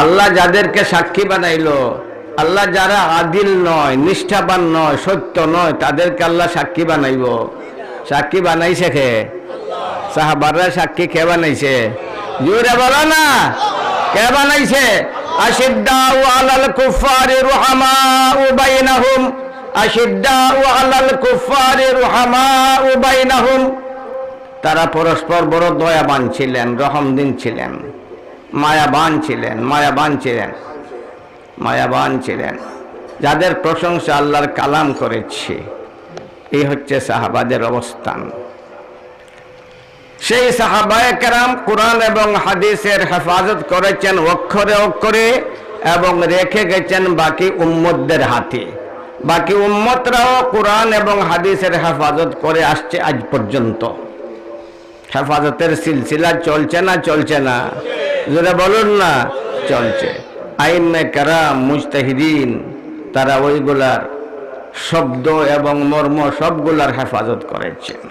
আল্লাহ যাদেরকে সাক্ষী বানাইলো, আল্লাহ যারা আদিল নয়, নিষ্ঠাবান নয়, সত্য নয়, তাদেরকে আল্লাহ সাক্ষী বানাইব। সাক্ষী বানাইছে কে? সাহাবারা সাক্ষী কে বানাইছে? জোরে বলো না, কে বানাইছে? আশিদ্দাউ আলাল কুফারি রুহামাউ বাইনাহুম, আশিদ্দাউ আলাল কুফারি রুহামাউ বাইনাহুম। তারা পরস্পর বড় দয়াবান ছিলেন, রহমদিন ছিলেন, মায়াবান ছিলেন, মায়াবান ছিলেন, মায়াবান ছিলেন, যাদের প্রশংসা আল্লাহর কালাম করেছে। এই হচ্ছে সাহাবাদের অবস্থান। সেই সাহাবায়ে কেরাম কোরআন এবং হাদিসের হেফাজত করেছেন অক্ষরে অক্ষরে এবং রেখে গেছেন বাকি উম্মতদের হাতে। বাকি উম্মতরাও কোরআন এবং হাদিসের হেফাজত করে আসছে আজ পর্যন্ত। হেফাজতের সিলসিলা চলছে না চলছে না? জোরে বলুন না, চলছে। আইম্মে কেরাম, মুজতাহিদিন, তারা ওইগুলার শব্দ এবং মর্ম সবগুলার হেফাজত করেছেন।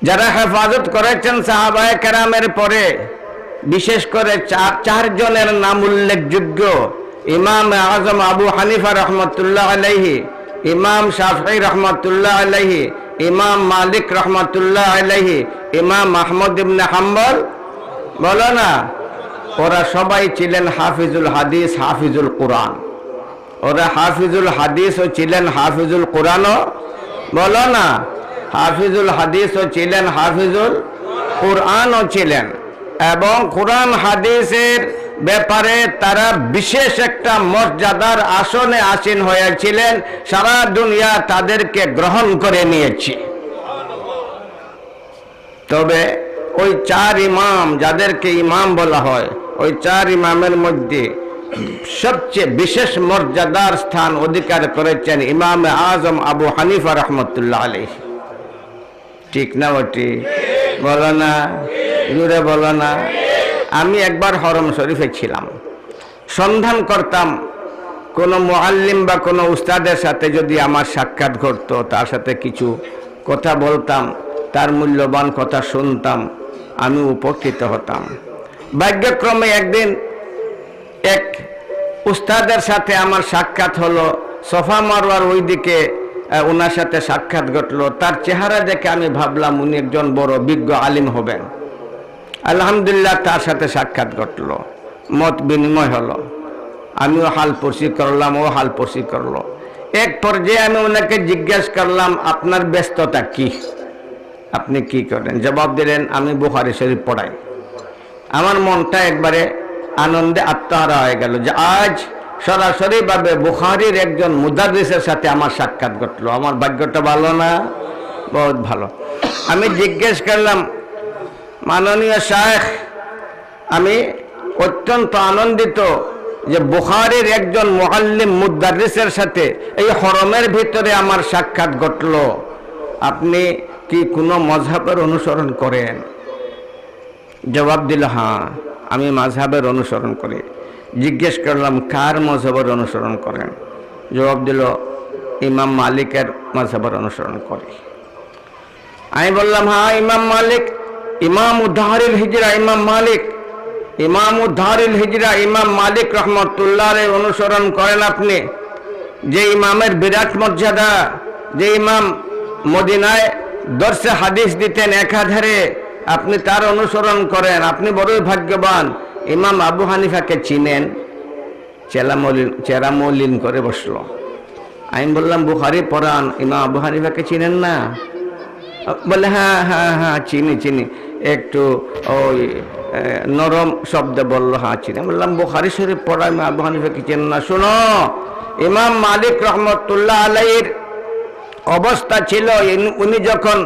যারা হেফাজত করেছেন সাহাবায়ে কেরামের পরে বিশেষ করে চারজনের নাম উল্লেখযোগ্য। ইমাম আজম আবু হানিফা রহমতুল্লাহ আলাইহি, ইমাম শাফঈ রহমতুল্লাহ আলাইহি, ইমাম মালিক রহমতুল্লাহ আলাইহি, ইমাম আহমদ ইবনে হাম্বল। বলো না, ওরা সবাই ছিলেন হাফিজুল হাদিস, হাফিজুল কোরআন। ওরা হাফিজুল হাদিসও ছিলেন, হাফিজুল কোরআনও। বলো না, হাফিজুল হাদিসও ছিলেন, হাফিজুল কোরআনও ছিলেন। এবং কোরআন হাদিসের ব্যাপারে তারা বিশেষ একটা মর্যাদার আসনে আসীন হয়েছিলেন। সারা দুনিয়া তাদেরকে গ্রহণ করে নিয়েছে। তবে ওই চার ইমাম, যাদেরকে ইমাম বলা হয়, ওই চার ইমামের মধ্যে সবচেয়ে বিশেষ মর্যাদার স্থান অধিকার করেছেন ইমাম আজম আবু হানিফা রহমতুল্লাহ আলাইহি। ঠিক না ওটি? বলো না, জুড়ে বলো না। আমি একবার হরম শরীফে ছিলাম, সন্ধান করতাম কোনো মুআল্লিম বা কোনো উস্তাদের সাথে যদি আমার সাক্ষাৎ ঘটতো, তার সাথে কিছু কথা বলতাম, তার মূল্যবান কথা শুনতাম, আমি উপকৃত হতাম। ভাগ্যক্রমে একদিন এক উস্তাদের সাথে আমার সাক্ষাৎ হলো। সফা মারওয়ার ওইদিকে ওনার সাথে সাক্ষাৎ ঘটলো। তার চেহারা দেখে আমি ভাবলাম উনি একজন বড় বিজ্ঞ আলিম হবেন। আলহামদুলিল্লাহ, তার সাথে সাক্ষাৎ ঘটলো, মত বিনিময় হলো। আমিও হাল পরশি করলাম, ও হাল পরশি করলো। এক পর্যায়ে আমি ওনাকে জিজ্ঞেস করলাম, আপনার ব্যস্ততা কি, আপনি কি করেন? জবাব দিলেন, আমি বুখারী শরীফ পড়াই। আমার মনটা একবারে আনন্দে আত্মহারা হয়ে গেল যে আজ সরাসরি ভাবে বুখারীর একজন মুদাররিসের সাথে আমার সাক্ষাৎ ঘটলো। আমার ভাগ্যটা ভালো না? বহুত ভালো। আমি জিজ্ঞেস করলাম, মাননীয় শায়েখ, আমি অত্যন্ত আনন্দিত যে বুখারীর একজন মুআল্লিম মুদাররিসের সাথে এই হরমের ভিতরে আমার সাক্ষাৎ ঘটলো। আপনি কি কোনো মযহাবের অনুসরণ করেন? জবাব দিল, হ্যাঁ, আমি মাযহাবের অনুসরণ করি। জিজ্ঞেস করলাম, কার মযহাবের অনুসরণ করেন? জবাব দিল, ইমাম মালিকের মযহাবের অনুসরণ করি। আমি বললাম, হ্যাঁ, ইমাম মালিক, ইমাম দারুল হিজরা, ইমাম মালিক, ইমাম দারুল হিজরা, ইমাম মালিক রহমতুল্লাহর অনুসরণ করেন আপনি? যে ইমামের বিরাট মর্যাদা, যে ইমাম মদিনায় দর্শে হাদিস দিতেন একাধারে, আপনি তার অনুসরণ করেন, আপনি বড়ই ভাগ্যবান। ইমাম আবু হানিফাকে চিনেন? চেরা মলিন করে বসলো। আমি বললাম, বুখারী পড়ান, ইমাম আবু হানিফাকে চিনেন না? বলে, হ্যাঁ হ্যাঁ হ্যাঁ, চিনি চিনি। একটু ওই নরম শব্দে বললো, হ্যাঁ চিনি। বললাম, বুখারী শরীফ পড়া, ইমাম আবু হানিফাকে চিনেন না? শোনো, ইমাম মালিক রহমতুল্লাহ আলাইহির অবস্থা ছিল, উনি যখন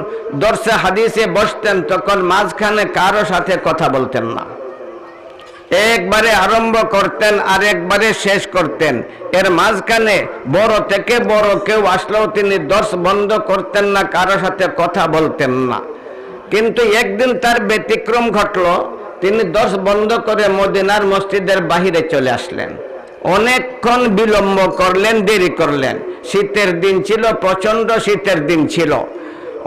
দর্শে হাদিসে বসতেন তখন মাঝখানে কারো সাথে কথা বলতেন না। একবারে আরম্ভ করতেন আর একবারে শেষ করতেন। এর মাঝখানে বড় থেকে বড় কেউ আসলেও তিনি দর্শ বন্ধ করতেন না, কারো সাথে কথা বলতেন না। কিন্তু একদিন তার ব্যতিক্রম ঘটলো। তিনি দর্শ বন্ধ করে মদিনার মসজিদের বাহিরে চলে আসলেন। অনেকক্ষণ বিলম্ব করলেন, দেরি করলেন। শীতের দিন ছিল, প্রচন্ড শীতের দিন ছিল।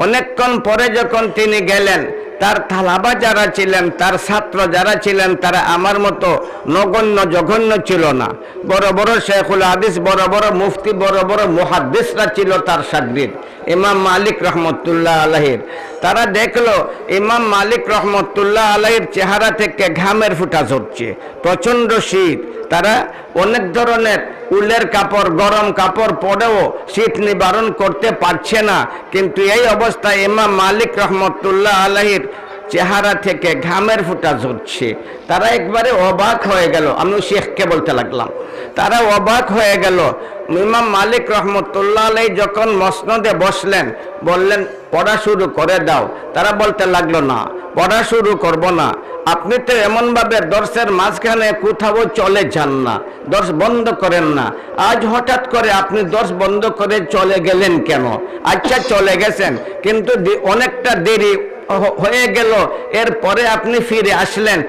অনেকক্ষণ পরে যখন তিনি গেলেন, তার তালাবা যারা ছিলেন, তার ছাত্র যারা ছিলেন, তারা আমার মতো নগণ্য জঘন্য ছিল না। বড় বড় শেখুল হাদিস, বড় বড় মুফতি, বড় বড় মুহাদ্দিসরা ছিল তার শাগির্দ। ইমাম মালিক রহমতুল্লাহ আলাইহির তারা দেখলো ইমাম মালিক রহমতুল্লাহ আলাইহির চেহারা থেকে ঘামের ফুঁটা ঝরছে, প্রচণ্ড শীত। তারা অনেক ধরনের উলের কাপড়, গরম কাপড় পরেও শীত নিবারণ করতে পারছে না। কিন্তু এই অবস্থায় ইমাম মালিক রহমতুল্লাহ আলাইহির চেহারা থেকে ঘামের ফুঁটা ঝরছে। তারা একবারে অবাক হয়ে গেল। আমি শেখকে বলতে লাগলাম, তারা অবাক হয়ে গেল। ইমাম মালিক রহমতুল্লাহ আলাইহি যখন মসনদে বসলেন, বললেন পড়া শুরু করে দাও। তারা বলতে লাগলো, না, পড়া শুরু করব না। আপনি তো এমনভাবে দর্শের মাঝখানে কোথাও চলে যান না, দর্শ বন্ধ করেন না। আজ হঠাৎ করে আপনি দর্শ বন্ধ করে চলে গেলেন কেন? আচ্ছা চলে গেছেন, কিন্তু অনেকটা দেরি হয়ে গেল, এরপরে আপনি ফিরে আসলেন।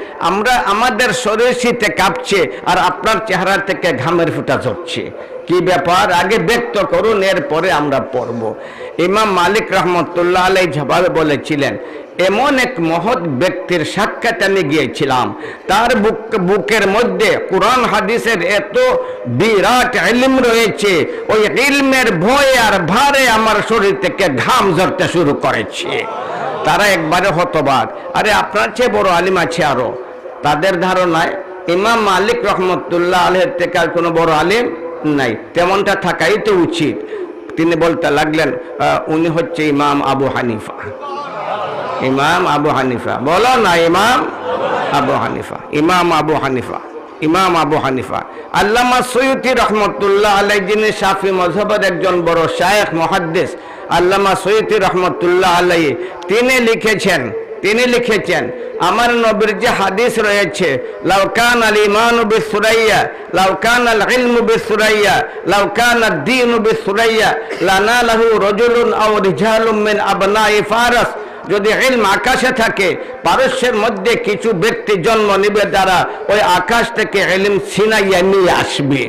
আমাদের শরীর শীতে কাঁপছে আর আপনার চেহারা থেকে ঘামের ফুঁটা ঝরছে। কি ব্যাপার? আগে ব্যক্ত করুন, এরপরে আমরা পড়ব। ইমাম মালিক রহমতুল্লাহ আলাইহি জবাবে বলেছিলেন, এমন এক মহৎ ব্যক্তির সাক্ষাৎ আমি গিয়েছিলাম, তার বুকের মধ্যে কোরআন হাদিসের এত বিরাট ইলম রয়েছে, ওই ইলমের ভয়ে আর ভারে আমার শরীর থেকে ঘাম ঝরতে শুরু করেছে। তারা একবারে হতবাক। আরে আপনার চেয়ে বড় আলিম আছে আরো। তাদের ধারণায় ইমাম মালিক রহমতুল্লাহ আলাইহির থেকে আর কোনো বড় আলিম নাই, তেমনটা থাকাই তো উচিত। তিনি বলতে লাগলেন, উনি হচ্ছে ইমাম আবু হানিফা। ইমাম আবু হানিফা, বলো না, ইমাম আবু হানিফা, ইমাম আবু হানিফা, ইমাম আবু হানিফা। আল্লামা সৈয়দি রহমতুল্লাহ আলাইহি, যিনি শাফি মযহবের একজন বড় শায়েখ মুহাদ্দিস, আল্লামা সৈয়দি রহমতুল্লাহ আলাইহি, তিনি লিখেছেন আমার নবীর যে হাদিস রয়েছে, লাউ কানা আল ঈমানু বিসুরাইয়া, লাউ কানা আল ইলমু বিসুরাইয়া, লাউ কানা আদ-দীনু বিসুরাইয়া, লানালাহু রাজুলুন আও রিজালুম মিন আবনাই ফারাস। যদি ইলম আকাশে থাকে, পারস্যের মধ্যে কিছু ব্যক্তি জন্ম নিবে, দ্বারা ওই আকাশ থেকে ইলম ছিনাইয়া নিয়ে আসবে।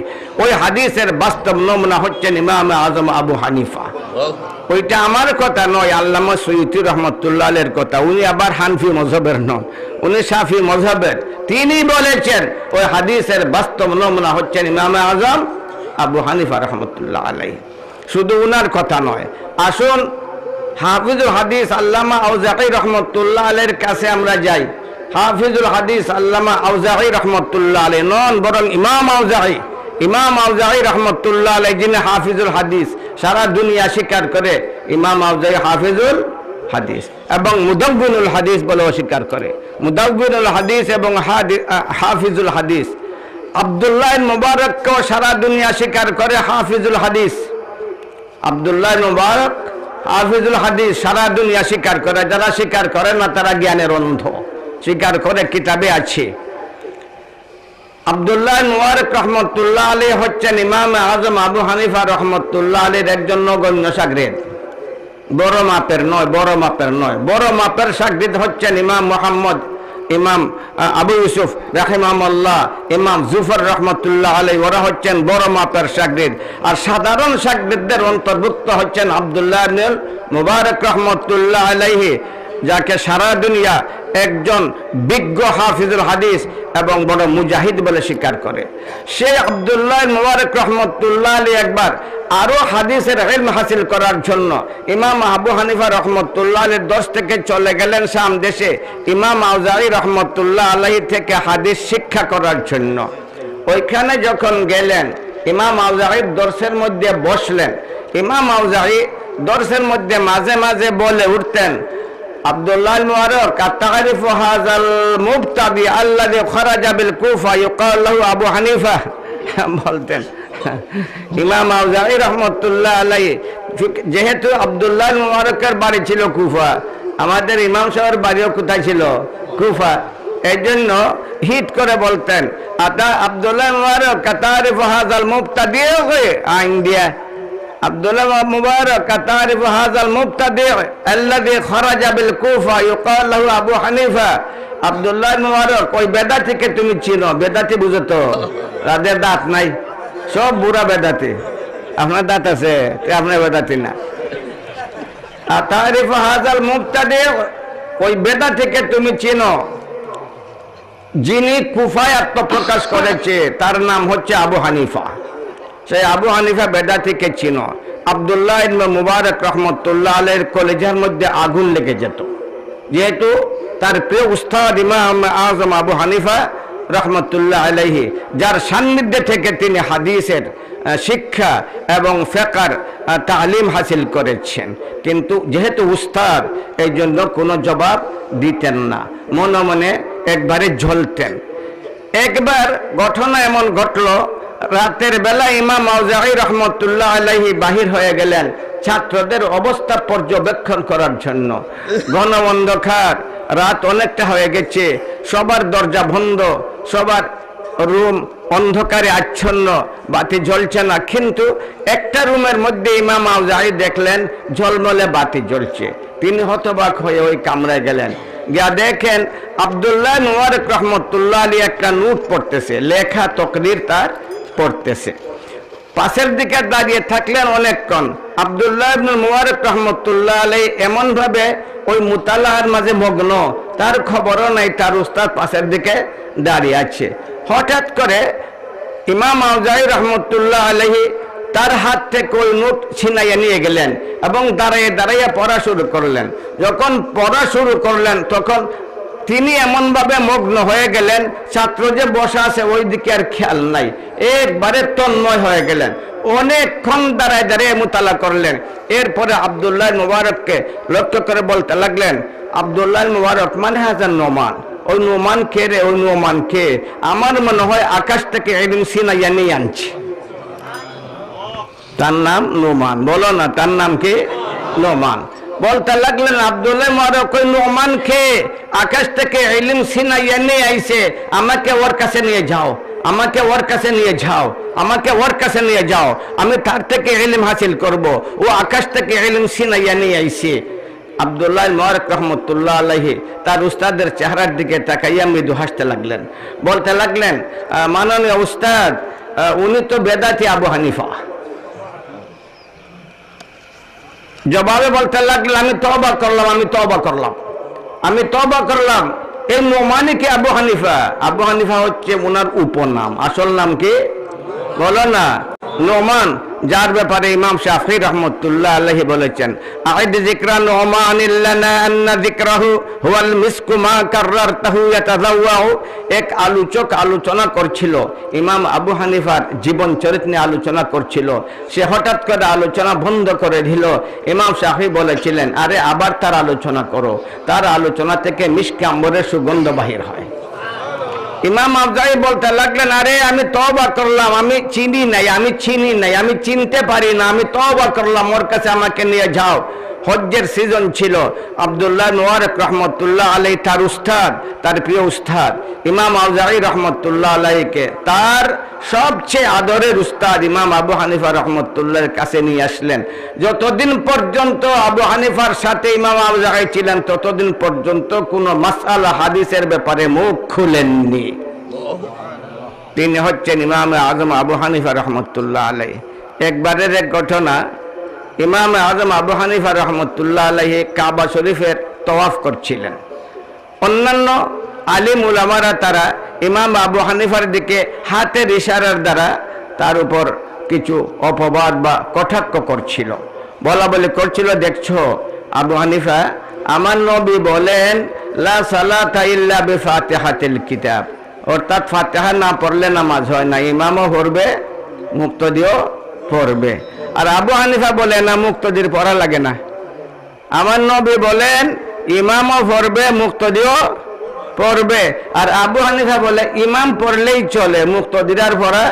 ওই হাদিসের বাস্তব নমুনা হচ্ছেন ইমাম আজম আবু হানিফা। ওইটা আমার কথা নয়, আল্লামা সৈয়দি রহমতুল্লাহ আলাইহির কথা। উনি আবার হানফি মযহবের নন, উনি শাফি মযহবের। তিনি বলেছেন ওই হাদিসের বাস্তব নমুনা হচ্ছেন ইমাম আজম আবু হানিফা রহমতুল্লাহ আলাইহি। শুধু উনার কথা নয়, আসুন হাফিজুল হাদিস আল্লামা আউজাঈ রহমতুল্লাহ আলাইহির কাছে আমরা যাই। হাফিজুল হাদিস আল্লামা আউজাঈ রহমতুল্লাহ আলাইহি নন, বরং ইমাম আউজাঈ। ইমাম আউজাঈ রহমতুল্লাহ আলাইহি, যিনি হাফিজুল হাদিস, সারা দুনিয়া স্বীকার করে ইমাম আউজাঈ হাফিজুল হাদিস এবং মুদাব্বিনুল হাদিস বলে অস্বীকার করে। মুদাব্বিনুল হাদিস এবং হাফিজুল হাদিস। আব্দুল্লাহ মুবারককেও সারা দুনিয়া স্বীকার করে হাফিজুল হাদিস। আব্দুল্লাহ মুবারক হাফিজুল হাদিস সারা দুনিয়া স্বীকার করে। যারা স্বীকার করে না তারা জ্ঞানের অন্ধ। স্বীকার করে, কিতাবে আছে। আব্দুল্লাহ মুবারক রহমতুল্লাহ আলাইহি হচ্ছেন ইমাম আজম আবু হানিফা রহমতুল্লাহ আলাইহির একজন নগণ্য শাগির্দ। বড় মাপের নয়, বড় মাপের নয়, বড় মাপের শাগির্দ হচ্ছেন ইমাম মুহাম্মদ, ইমাম আবু ইউসুফ রাহিমাহুল্লাহ, ইমাম জুফর রহমতুল্লাহ আলাইহি। ওরা হচ্ছেন বড় মাপের শাগির্দ। আর সাধারণ শাগির্দদের অন্তর্ভুক্ত হচ্ছেন আব্দুল্লাহ ইবনে মুবারক রহমতুল্লাহ আলাইহি, যাকে সারা দুনিয়া একজন বিজ্ঞ হাফিজুল হাদিস এবং বড় মুজাহিদ বলে স্বীকার করে। সেই আব্দুল্লাহ মুবারক রহমতুল্লাহ আলাইহি একবার আরো হাদিসের ইলম হাসিল করার জন্য ইমাম আবু হানিফা রহমতুল্লাহ আলাইহির দশ থেকে চলে গেলেন শাম দেশে ইমাম আউজাঈ রহমতুল্লাহ আলাইহি থেকে হাদিস শিক্ষা করার জন্য। ওইখানে যখন গেলেন, ইমাম আউজাঈর দর্শের মধ্যে বসলেন। ইমাম আউজাঈ দর্শের মধ্যে মাঝে মাঝে বলে উঠতেন, আব্দুল্লাহ মুবারক, আতারিফু হাযাল মুবতাদি আল্লাযী খারাজা বিল কুফা ইউকাল লাহু আবু হানিফা। বলতেন ইমাম আউজাঈ রহমতুল্লাহ আলাইহি, যেহেতু আব্দুল্লাহ মুবারকের বাড়ি ছিল কুফা, আমাদের ইমাম সাহেবের বাড়িও কোথায় ছিল? কুফা। এই জন্য হিট করে বলতেন, আব্দুল্লাহ মুবারক, আতারিফু হাযাল মুবতাদি আইন দিয়া, আব্দুল্লাহ মুবারক, আতারিফু হাযাল মুবতাদি আল্লাযী খারাজা বিল কুফা ইউকাল লাহু আবু হানিফা। আব্দুল্লাহ মুবারক, ওই বেদাতিকে তুমি চিনো? বেদাতি বুঝো তো? তাদের দাঁত নাই, সব বুড়া বেদাতি। আপনার দাঁত আছে, আপনার বেদাতি না। আতারিফু হাযাল মুবতাদি ওই বেদা থেকে তুমি চিনো যিনি কুফায় আত্মপ্রকাশ করেছে তার নাম হচ্ছে আবু হানিফা। সেই আবু হানিফা বেদা থেকে চিনো। আব্দুল্লাহ ইবনে মুবারক রহমতুল্লাহ আলাইহির কলেজের মধ্যে আগুন লেগে যেত, যেহেতু তার প্রিয় উস্তাদ ইমাম আজম আবু হানিফা রহমতুল্লাহ আলাইহি, যার সান্নিধ্যে থেকে তিনি হাদিসের শিক্ষা এবং ফিকহের তালিম হাসিল করেছেন, কিন্তু যেহেতু উস্তাদ এই জন্য কোনো জবাব দিতেন না, মনে মনে একবারে জ্বলতেন। একবার ঘটনা এমন ঘটলো, রাতের বেলা ইমাম আউজাঈ রহমতুল্লাহ আলাইহি বাহির হয়ে গেলেন ছাত্রদের অবস্থা পর্যবেক্ষণ করার জন্য। ঘন অন্ধকার, রাত অনেকটা হয়ে গেছে, সবার দরজা বন্ধ, সবার রুম অন্ধকারে আচ্ছন্ন, বাতি জ্বলছে না, কিন্তু একটা রুমের মধ্যে ইমাম আউজাঈ দেখলেন ঝলমলে বাতি জ্বলছে। তিনি হতবাক হয়ে ওই কামরায় গেলেন, গিয়া দেখেন আব্দুল্লাহ মুবারক রহমতুল্লাহ আলাইহি একটা নোট পড়তেছে, লেখা তকরির তার পড়তেছে। পাশের দিকে দাঁড়িয়ে থাকলেন অনেকক্ষণ। আব্দুল্লাহ ইবনে মুবারক রহমতুল্লাহ আলাইহি এমন ভাবে ওই মুতালার মাঝে মগ্ন, তার খবরও নাই তার উস্তাদ পাশের দিকে দাঁড়িয়ে আছে। হঠাৎ করে ইমাম আউজাঈ রহমতুল্লাহ আলাইহি তার হাত থেকে ওই নোট ছিনাইয়া নিয়ে গেলেন এবং দাঁড়িয়ে দাঁড়িয়ে পড়া শুরু করলেন। যখন পড়া শুরু করলেন তখন তিনি এমনভাবে মগ্ন হয়ে গেলেন, ছাত্র যে বসা আছে ওই দিকে আর খেয়াল নাই, একবারে তন্ময় হয়ে গেলেন। অনেকক্ষণ দাঁড়ায় দাঁড়িয়ে মুতালা করলেন। এরপরে আব্দুল্লাহ মুবারককে লক্ষ্য করে বলতে লাগলেন, আব্দুল্লাহ মুবারক মানে হাসান নোমান, ওই নোমান কে রে? ওই নোমান কে? আমার মনে হয় আকাশ থেকে ইলম ছিনাইয়া নিয়ে আনছে। তার নাম নোমান। বলো না তার নাম কি? নোমান। বলতে লাগলেন আব্দুল্লাহ মুবারক ওই নোমান কে? আকাশ থেকে ইলম ছিনাইয়া নিয়ে আইছে, আমাকে ওর কাছে নিয়ে যাও, আমাকে ওর কাছে নিয়ে যাও, আমাকে ওর কাছে নিয়ে যাও, আমি তার থেকে ইলম হাসিল করব, ও আকাশ থেকে ইলম ছিনাইয়া নিয়ে আইছে। আব্দুল্লাহ মুবারক রহমতুল্লাহ আলাইহি তার উস্তাদের চেহারার দিকে তাকাইয়া মৃদু হাসতে লাগলেন। বলতে লাগলেন, মাননীয় উস্তাদ, উনি তো বেদাতি আবু হানিফা। জবাবে বলতে লাগলেন, আমি তওবা করলাম, আমি তওবা করলাম, আমি তওবা করলাম। এই নোমানি কি আবু হানিফা? আবু হানিফা হচ্ছে ওনার উপনাম, আসল নাম কি? বলো না। নোমান, যার ব্যাপারে ইমাম শাফি রহমতুল্লাহ আলাইহি বলেছেন, আইদ যিকরা নোমানিল লানা আন্না যিকরাহু হুয়াল মিসকু মা কাররারতাহু ইয়াতাযাওয়াউ। এক আলোচক আলোচনা করছিল, ইমাম আবু হানিফার জীবন চরিত্র নিয়ে আলোচনা করছিল। সে হঠাৎ করে আলোচনা বন্ধ করে দিল। ইমাম শাফি বলেছিলেন, আরে আবার তার আলোচনা করো, তার আলোচনা থেকে মিশকে আম্বরের সুগন্ধ বাহির হয়। ইমাম আউজাঈ বলতে লাগলেন, আরে আমি তওবা করলাম, আমি চিনি নাই, আমি চিনি নাই, আমি চিনতে পারি না, আমি তওবা করলাম, ওর কাছে আমাকে নিয়ে যাও। হজ্জের সিজন ছিল। আব্দুল্লাহ মুবারক রহমতুল্লাহ আলাইহি তার উস্তাদ, তার প্রিয় উস্তাদ ইমাম আউজাঈ রহমতুল্লাহ আলাইহিকে তার সবচেয়ে আদরের উস্তাদ ইমাম আবু হানিফা রহমতুল্লাহর কাছে নিয়ে আসলেন। যতদিন পর্যন্ত আবু হানিফার সাথে ইমাম আউজাঈ ছিলেন ততদিন পর্যন্ত কোনো মাসআলা হাদিসের ব্যাপারে মুখ খুলেননি। তিনি হচ্ছেন ইমাম আজম আবু হানিফা রহমতুল্লাহ আলাইহি। একবারের এক ঘটনা, ইমাম আজম আবু হানিফা রহমতুল্লাহ আলাইহি কাবা শরীফের তওয়াফ করছিলেন। অন্যান্য আলিম উলামারা তারা ইমাম আবু হানিফার দিকে হাতের ইশারার দ্বারা তার উপর কিছু অপবাদ বা কটাক্ষ করছিল, বলা বলি করছিল। দেখছো আবু হানিফা, আমার নবী বলেন লা সালাতা ইল্লা বিফাতিহাতিল কিতাব, অর্থাৎ ফাতিহা না পড়লে নামাজ হয় না, ইমামও পড়বে মুক্তদিও পড়বে। আর আবু হানিফা বলে না, মুক্তদির পড়া লাগে না। আমার নবী বলেন ইমামও পড়বে মুক্তদিও পড়বে, আর আবু হানিফা বলে ইমাম পড়লেই চলে, মুক্তদির আর পড়া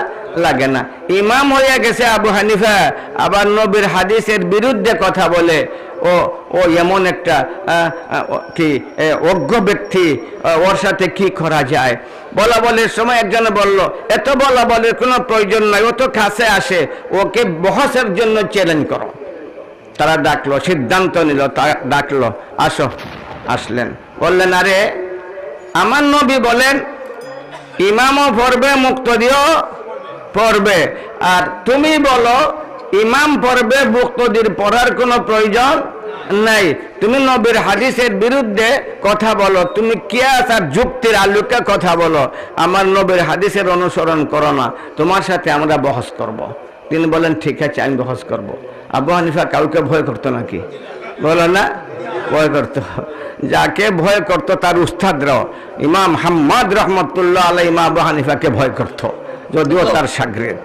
লাগে না। ইমাম হয়ে গেছে আবু হানিফা, আবার নবীর হাদিসের বিরুদ্ধে কথা বলে। ও এমন একটা কি অজ্ঞ ব্যক্তি, ওর সাথে কি করা যায়? বলা বলির সময় একজন বলল, এত বলা বলির কোনো প্রয়োজন নাই, ও তো কাছে আসে, ওকে বহসের জন্য চ্যালেঞ্জ করো। তারা ডাকলো, সিদ্ধান্ত নিল, ডাকলো, আসো। আসলেন, বললেন, আরে আমার নবী বলেন ইমামও পড়বে মুক্তদিও পড়বে, আর তুমি বলো ইমাম পড়বে মুক্তদির পড়ার কোনো প্রয়োজন নাই। তুমি নবীর হাদিসের বিরুদ্ধে কথা বলো, তুমি কিয়াস আর যুক্তির আলোকে কথা বলো, আমার নবীর হাদিসের অনুসরণ করো না, তোমার সাথে আমরা বহস করব। তিনি বলেন ঠিক আছে আমি বহস করব। আবু হানিফা কাউকে ভয় করতো নাকি? বলো না, ভয় করত। যাকে ভয় করত তার উস্তাদরাও, ইমাম হাম্মাদ রহমতুল্লাহ আলাইহি ইমাম আবু হানিফাকে ভয় করত, যদিও তার শাগরিদ।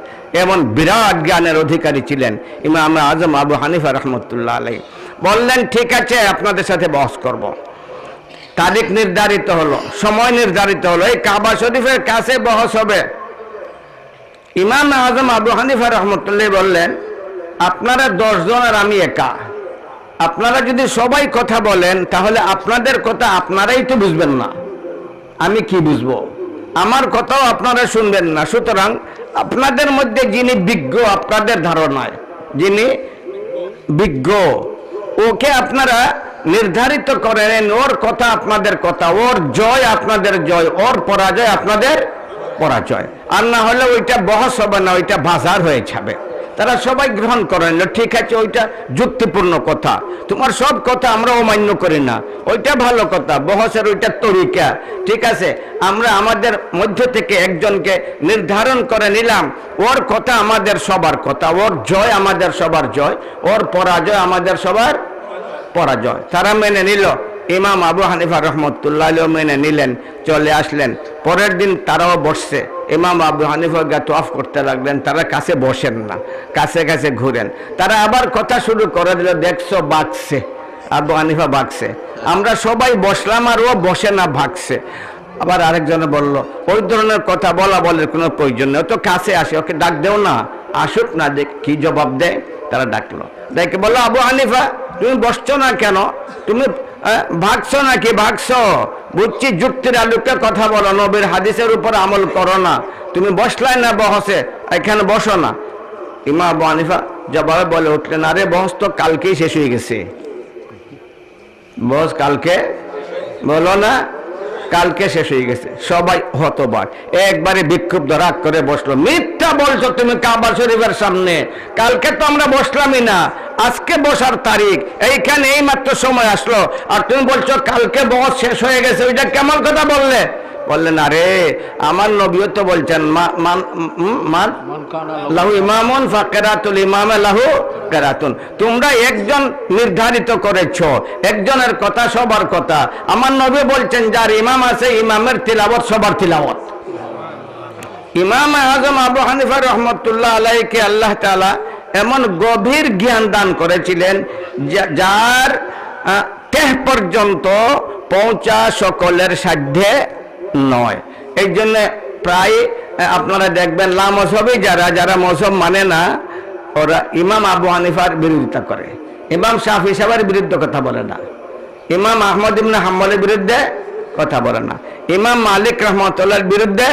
এমন বিরাট জ্ঞানের অধিকারী ছিলেন ইমাম আজম আবু হানিফা রহমতুল্লাহ আলাইহি। বললেন ঠিক আছে আপনাদের সাথে বহস করব। তারিখ নির্ধারিত হলো, সময় নির্ধারিত হলো, এই কাবা শরীফের কাছে বহস হবে। ইমাম আজম আবু হানিফা রহমতুল্লাহ বললেন আপনারা 10 জন আর আমি একা, আপনারা যদি সবাই কথা বলেন তাহলে আপনাদের কথা আপনারাই তো বুঝবেন না, আমি কি বুঝবো? আমার কথাও আপনারা শুনবেন না। সুতরাং আপনাদের মধ্যে যিনি বিজ্ঞ আপনাদের ধারণায়, যিনি বিজ্ঞ ওকে আপনারা নির্ধারিত করেন, ওর কথা আপনাদের কথা, ওর জয় আপনাদের জয়, ওর পরাজয় আপনাদের পরাজয়। আর না হলে ওইটা বহস হবে না, ওইটা বাজার হয়ে যাবে। তারা সবাই গ্রহণ করে নিল, ঠিক আছে ওইটা যুক্তিপূর্ণ কথা, তোমার সব কথা আমরা অমান্য করি না, ওইটা ভালো কথা, বহসের ওইটা তরিকা, ঠিক আছে। আমরা আমাদের মধ্য থেকে একজনকে নির্ধারণ করে নিলাম, ওর কথা আমাদের সবার কথা, ওর জয় আমাদের সবার জয়, ওর পরাজয় আমাদের সবার পরাজয়। তারা মেনে নিল, ইমাম আবু হানিফা রহমতুল্লাহ মেনে নিলেন, চলে আসলেন। পরের দিন তারাও বসছে, ইমাম আবু হানিফা গা তোয়াফ করতে লাগলেন, তারা কাছে বসেন না, কাছে কাছে ঘুরেন। তারা আবার কথা শুরু করে দিল, দেখছো বাগছে, আবু হানিফা বাগছে, আমরা সবাই বসলাম আর ও বসে না, ভাগছে। আবার আরেকজনে বলল ওই ধরনের কথা বলা বলার কোনো প্রয়োজন নেই, ও তো কাছে আসে, ওকে ডাক দেও না, আসুক না, দেখ কি জবাব দেয়। তারা ডাকলো, দেখে বললো আবু হানিফা তুমি বসছো না কেন, তুমি ভাগছো নাকি? ভাগছো, বুঝছি যুক্তির আলোকে কথা বলো, নবীর হাদিসের উপর আমল করো না, তুমি বসলাই না বহসে, এখানে বসো না। ইমাম আবু হানিফা জবাবে বলে উঠলেন, আরে বহস তো কালকেই শেষ হয়ে গেছে, বহস কালকে, বলো না কালকে শেষ হয়ে গেছে। সবাই হতবাক, একবারে বিক্ষুব্ধ রাগ করে বসলো, মিথ্যা বলছো তুমি কাবা শরীফের সামনে, কালকে তো আমরা বসলামই না, আজকে বসার তারিখ, এইখানে এই মাত্র সময় আসলো, আর তুমি বলছো কালকে বহস শেষ হয়ে গেছে, ওইটা কেমন কথা বললে? বললেন আরে আমার নবীও তো বলছেন লাহু ইমামুন ফাকিরাতুল ইমামে লাহু কিরাতুন, তোমরা একজন নির্ধারিত করেছো, একজনের কথা সবার কথা। আমার নবী বলছেন যার ইমাম আছে ইমামের তিলাওয়াত সবার তিলাওয়াত। ইমাম আজম আবু হানিফা রহমতুল্লাহ আলাইহিকে আল্লাহ তাআলা এমন গভীর জ্ঞান দান করেছিলেন যার তেহ পর্যন্ত পৌঁছা সকলের সাধ্যে নয়। এই জন্য প্রায় আপনারা দেখবেন লা মযহবী যারা মযহব মানে না, ওরা ইমাম আবু হানিফার বিরোধিতা করে, ইমাম শাফি সাহেবের বিরুদ্ধে কথা বলে না, ইমাম আহমদ ইবনে হাম্বলের বিরুদ্ধে কথা বলে না, ইমাম মালিক রহমতুল্লাহর বিরুদ্ধে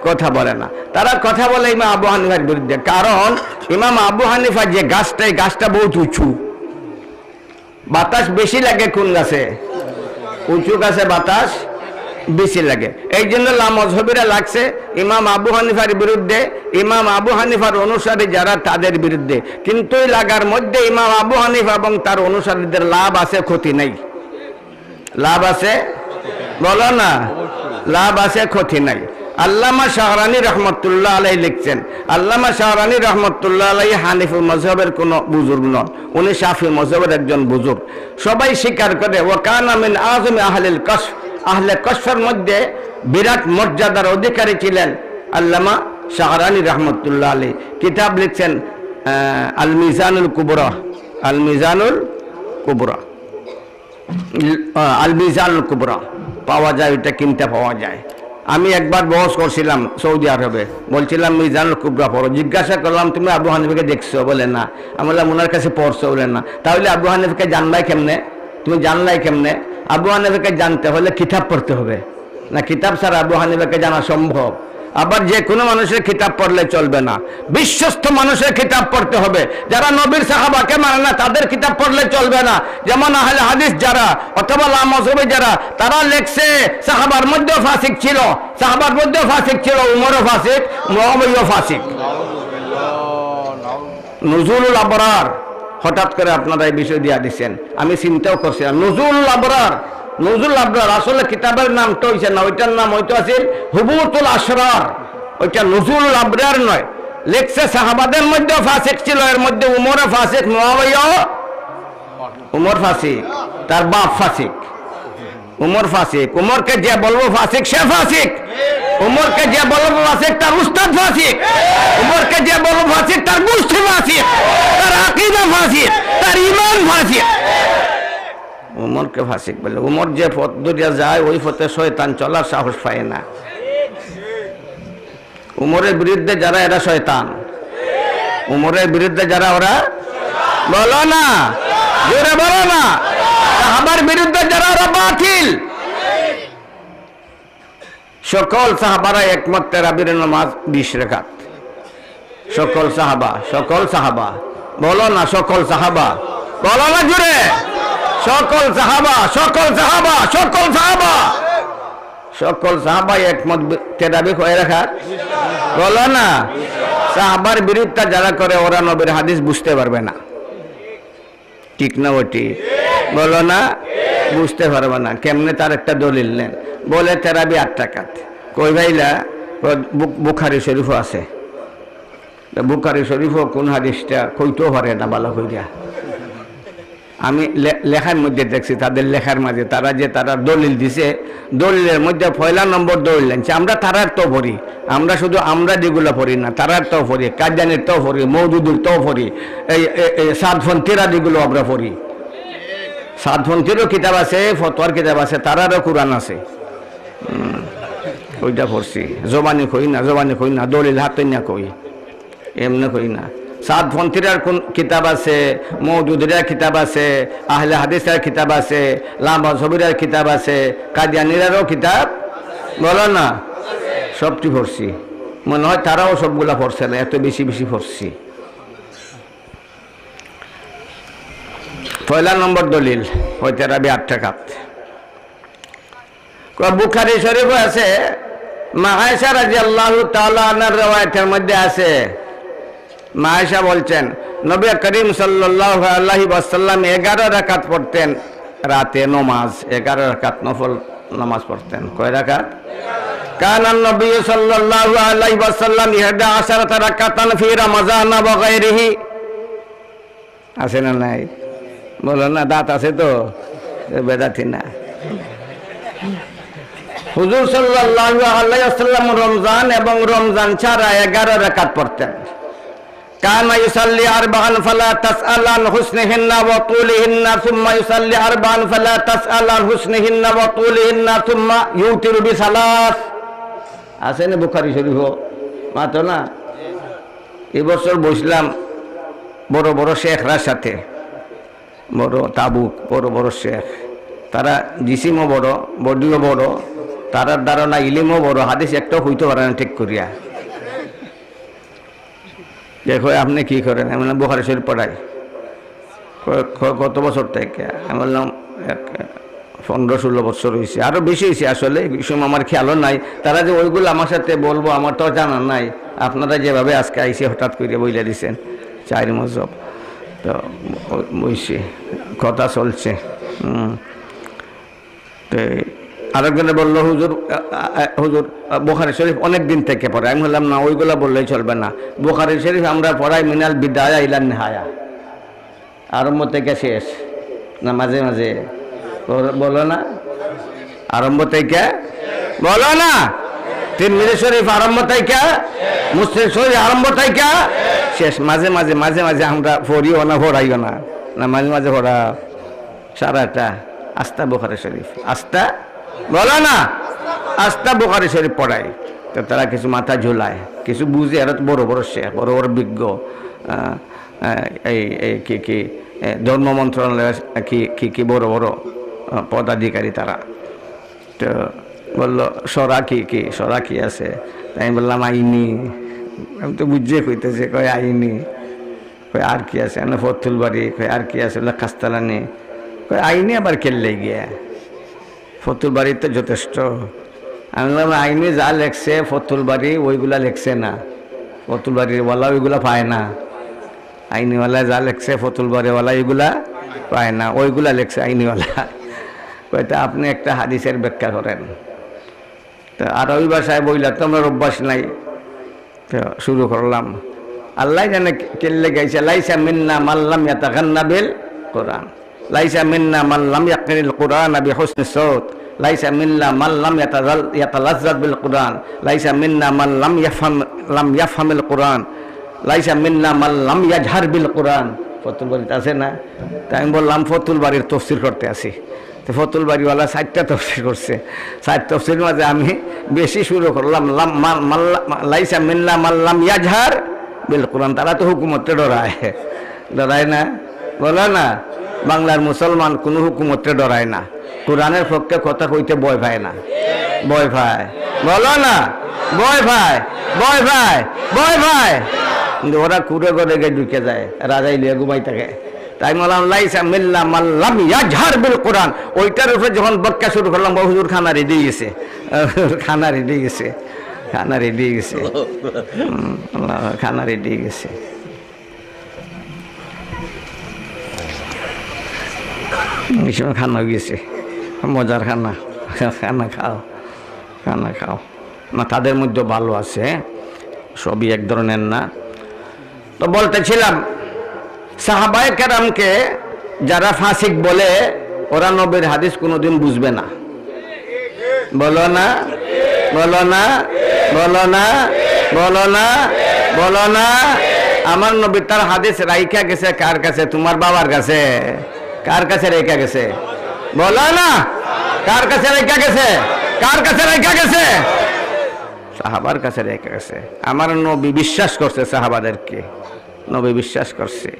কথা বলে না, তারা কথা বলে ইমাম আবু হানিফার বিরুদ্ধে। কারণ ইমাম আবু হানিফা যে গাছটা, এই গাছটা বহুত উঁচু, বাতাস বেশি লাগে কোন গাছে? উঁচু গাছে বাতাস বেশি লাগে। এই জন্য লা মযহবীরা লাগছে ইমাম আবু হানিফার বিরুদ্ধে, ইমাম আবু হানিফার অনুসারী যারা তাদের বিরুদ্ধে। কিন্তু এই লাগার মধ্যে ইমাম আবু হানিফা এবং তার অনুসারীদের লাভ আছে, ক্ষতি নাই। লাভ আছে, বলো না, লাভ আছে, ক্ষতি নাই। আল্লামা শাহরানী রহমতুল্লাহ আলাইহি লিখছেন, আল্লামা শাহরানী রহমতুল্লাহ আলাইহি হানিফি মযহবের কোন বুজুর্গ নন, উনি শাফি মযহবের একজন বুজুর্গ। সবাই স্বীকার করে ওয়া কানা মিন আযমি আহলিল কশফ, আহলে কশফের মধ্যে বিরাট মর্যাদার অধিকারী ছিলেন আল্লামা শাহরানী রহমতুল্লাহ আলাইহি। কিতাব লিখছেন আল মিজানুল কুবরা, আল মিজানুল কুবরা, আল মিজানুল কুবরা পাওয়া যায়, ওইটা কিনতে পাওয়া যায়। আমি একবার বহস করছিলাম সৌদি আরবে, বলছিলাম মিজানুল কুবরা পড়ো, জিজ্ঞাসা করলাম তুমি আবু হানিফাকে দেখছো? বলে না। আমি বললাম ওনার কাছে পড়ছো? বলে না। তাহলে আবু হানিফাকে জানলাই কেমনে? তুমি জানলাই কেমনে? আবু হানিফাকে জানতে হলে কিতাব পড়তে হবে, না কিতাব ছাড়া আবু হানিফাকে জানা সম্ভব? আবার যে কোনো মানুষের কিতাব পড়লে চলবে না, বিশ্বস্ত মানুষের কিতাব পড়তে হবে। যারা নবীর সাহাবাকে মানে না তাদের কিতাব পড়লে চলবে না। যেমন আহলে হাদিস যারা অথবা লা মযহবী যারা, তারা লেখছে সাহাবার মধ্যেও ফাসিক ছিল, সাহাবার মধ্যেও ফাসিক ছিল, উমরও ফাসিক, মুআবিয়াও ফাসিক। নুজুলুল আবরার হঠাৎ করে আপনারা এই বিষয় দিয়া দিচ্ছেন, আমি চিন্তাও করছি নজরুল আবরার। নজরুল আবরার আসলে কিতাবের নামটা হয়েছে না, ওইটার নাম হয়তো আছে হুবুতুল আসরার, ওইটা নজরুল আবরার নয়। লেখছে সাহাবাদের মধ্যে ফাসিক ছিল, এর মধ্যে উমরে ফাসিক, মুআবিয়া উমর ফাসিক, তার বাপ ফাসিক, উমর ফাসিক। উমরকে যে বলবো ফাসিক সে ফাসিক, উমরকে যে বলবো ফাসিক তার উস্তাদ ফাসিক, উমরকে যে বলবো ফাসিক তার গোষ্ঠী ফাসিক, তার আকীদা ফাসিক, তার ঈমান ফাসিক। উমরকে ফাসিক বলে, উমর যে পথ ধরিয়া যায় ওই পথে শয়তান চলার সাহস পায় না। উমরের বিরুদ্ধে যারা এরা শয়তান, উমরের বিরুদ্ধে যারা ওরা, বলো না জোরে বলো না, সাহাবার বিরুদ্ধে যারা ওরা বাতিল। সকল সাহাবারা একমত তারাবির নামাজ 20 রাকাত। সকল সাহাবা, সকল সাহাবা, বলো না সকল সাহাবা, বলো না জোরে, সকল সাহাবা, সকল সাহাবা, সকল সাহাবা, সকল সাহাবা একমত তারাবি কয় রাকাত, বলো না। সাহাবার বিরুদ্ধে যারা করে ওরা নবীর হাদিস বুঝতে পারবে না, ঠিক না ওটি, বলো না, বুঝতে পারবে না। কেমনে তার একটা দলিল নেন, বলে তারাবি 8 রাকাত। কই ভাইলা, বুখারী শরীফও আছে। বুখারী শরীফও কোন হাদিসটা কইতেও পারে না ভালো কইরা। আমি লেখার মধ্যে দেখছি, তাদের লেখার মাঝে তারা দলিল দিছে, দলিলের মধ্যে পয়লা নম্বর দলিল আনছে আমরা তারার তো পড়ি, আমরা শুধু আমরা যেগুলো পড়ি না, তারার তো পড়ি, কাদিয়ানির তো পড়ি, মওদুদির তো পড়ি, এই সাতপন্থীরা যেগুলো আমরা পড়ি। সাতপন্থীরও কিতাব আছে, ফতোয়ার কিতাব আছে, তারারও কোরআন আছে। ওইটা পড়ছি, জবানি কই না, দলিল হাতে না কই, এমনি কই না। সাতপন্থীরার কোন কিতাব আছে, মওদুদিরার কিতাব আছে, আহলে হাদিসের কিতাব আছে, লামা জবিরের কিতাব আছে, কাদিয়ানিরারও কিতাব, বলো না, সবটি পড়ছি। মনে হয় তারাও সবগুলা পড়ছে না, এত বেশি বেশি পড়ছি। পয়লা নম্বর দলিল ওই তারাবি 8 রাকাত। বুখারী শরীফে আছে, মা আয়েশা রাদিয়াল্লাহু তাআলা আনহার riwayতের মধ্যে আছে, মা আয়েশা বলছেন নবী করিম সাল্লাল্লাহু আলাইহি ওয়াসাল্লাম 11 রাকাত পড়তেন রাতে নমাজ, 11 রাকাত নফল নামাজ পড়তেন। কয় রাকাত? কানা নবী সাল্লাল্লাহু আলাইহি ওয়াসাল্লাম 11 রাকাতান ফি রমাজান ওয়া গায়রিহি। আছে না নাই? বলো না, দাঁত আছে তো, বেদাতি না। হুজুর সাল্লাল্লাহু আলাইহি ওয়াসাল্লাম রমজান এবং রমজান ছাড়া 11 রাকাত পড়তেন। কানা ইউসাল্লি আরবাআন ফালা তাসআল আন হুসনিহিন্না ওয়া তুলিহিন্না সুম্মা ইউসাল্লি আরবাআন ফালা তাসআল আন হুসনিহিন্না ওয়া তুলিহিন্না সুম্মা ইউতিরু বিসালাস। আছে না বুখারী শরীফ, মাতো না। এবছর বসলাম বড় বড় শেখরার সাথে, বড় তাবুক, বড় বড় শেখ, তারা জিসিমও বড়, বডিও বড়, তারার ধারণা ইলিমও বড়, হাদিস একটাও হইতে পারে না ঠিক করিয়া। দেখো আপনি কি করেন? আমি বললাম বুখারী শরীফ পড়াই। কত বছর থেকে? আমি বললাম 15-16 বছর হয়েছে, আরও বেশি হয়েছে আসলে, এই সময় আমার খেয়ালও নাই। তারা যে ওইগুলো আমার সাথে বলবো আমার তো জানার নাই। আপনারা যেভাবে আজকে আইসে হঠাৎ করে বইলে দিচ্ছেন 4 মজহব, তো বইছি কথা চলছে। তো আরেকজনে বললো হুজুর বুখারী শরীফ অনেক দিন থেকে পড়ায়। আমি বললাম না, ওইগুলা বললেই চলবে না। বুখারী শরীফ আমরা পড়াই মিনাল বিদায়া ইলান নিহায়া, আরম্ভ থেকে শেষ না, মাঝে মাঝে, বলো না, আরম্ভ থেকে, বলো না। তিরমিজি শরীফ আরম্ভ থেকে, মুসলিম শরীফ আরম্ভ থেকে শেষ, মাঝে মাঝে মাঝে মাঝে আমরা পড়িও না, পড়াইও না, না মাঝে মাঝে পড়া সারাটা আস্তা বুখারী শরীফ, আস্তা, বলো না, আস্তা বুখারী শরীফ পড়ায়। তো তারা কিছু মাথা ঝুলায়, কিছু বুঝে, এরা তো বড় বড় শেখ, বড় বড় বিজ্ঞ, এই কি ধর্ম মন্ত্রণালয়ের কি বড় বড় পদাধিকারী তারা। তো বললো সরা কি সরা কি আছে? তাই আমি বললাম আইনি। আমি তো বুঝিয়ে কইতেছে, কয় আইনি। কয় আর কি আছে? না ফতুল বাড়ি। কয় আর কি আছে? কাস্তালানি। কয় আইনি আবার কেললে গিয়া, ফতুল বাড়ি তো যথেষ্ট। আমি বললাম আইনি যা লেখছে ফতুল বাড়ি ওইগুলা লেখছে না, ফতুল বাড়ির ওয়ালা ওইগুলা পায় না। আইনিওয়ালা যা লেখছে ফতুল বাড়িওয়ালা এগুলা পায় না, ওইগুলা লেখছে আইনিওয়ালা। কয়টা আপনি একটা হাদিসের ব্যাখ্যা করেন। তো আরবি ভাষায় বইলা তো আমার অভ্যাস নাই, তো শুরু করলাম। আল্লাহ জানে কেল্লে গাইছে, লাইসা মিন্না মাল্লাম ইয়াতাগান্না বিল কোরআন, লাইসা মিন্না মাল্লাম ইয়াকিরিল কোরআন বিহুসনি সাউত, লাইসা মিন্না মাল্লাম ইয়াতালাজ্জাত বিল কোরআন, লাইসা মিন্না মাল্লাম ইয়াফহামিল কোরআন, লাইসা মিন্না মাল্লাম ইয়াজহার বিল কোরআন। ফতুল বাড়িতে আছে না? তাই আমি বললাম ফতুল বাড়ির তফসির করতে আসি। তো ফতুল বাড়িওয়ালা 4টা তফসির করছে। 4 তফসির মাঝে আমি বেশি শুরু করলাম লাইসা মিন্না মাল্লাম ইয়াজহার বিল কোরআন। তারা তো হুকুমতে ডরায় না, বলে না বাংলার মুসলমান কোনো হুকুমতে ডরায় না, কোরআনের পক্ষে কথা কইতে ভয় পায় না, ভয় পায়, বলো না ভয় পায়, ভয় পায়, ভয় পায়। কিন্তু ওরা কুড়ে করে গিয়ে ঢুকে যায়, রাজাই লিয়ে ঘুমাই থাকে। তাই বললাম লাইসা মিল্লা মাল্লাম ইয়াজহার বিল কোরআন। ওইটার উপরে যখন বক্কা শুরু করলাম, হুজুর খানা রেডি গেছে, খানা রেডি গেছে, খানা রেডি গেছে, খানা রেডি গেছে। এই সময় খানা গেছে, মজার খানা, খানা খাও, খানা খাও না। তাদের মধ্যে ভালো আছে, সবই এক ধরনের না। তো বলতেছিলাম সাহাবায়ে কেরামকে যারা ফাসিক বলে, ওরা নবীর হাদিস কোনোদিন বুঝবে না। বলো না, বলো না, বলো না, বলো না, বলো না। আমার নবী তার হাদিস রাইখা গেছে কার কাছে? তোমার বাবার কাছে। কার কাছে রেখা গেছে? বলো না, কার কাছে রেখা গেছে? কার কাছে রেখা গেছে? সাহাবার কাছে রেখে গেছে। আমার নবী বিশ্বাস করছে সাহাবাদেরকে, নবী বিশ্বাস করছে,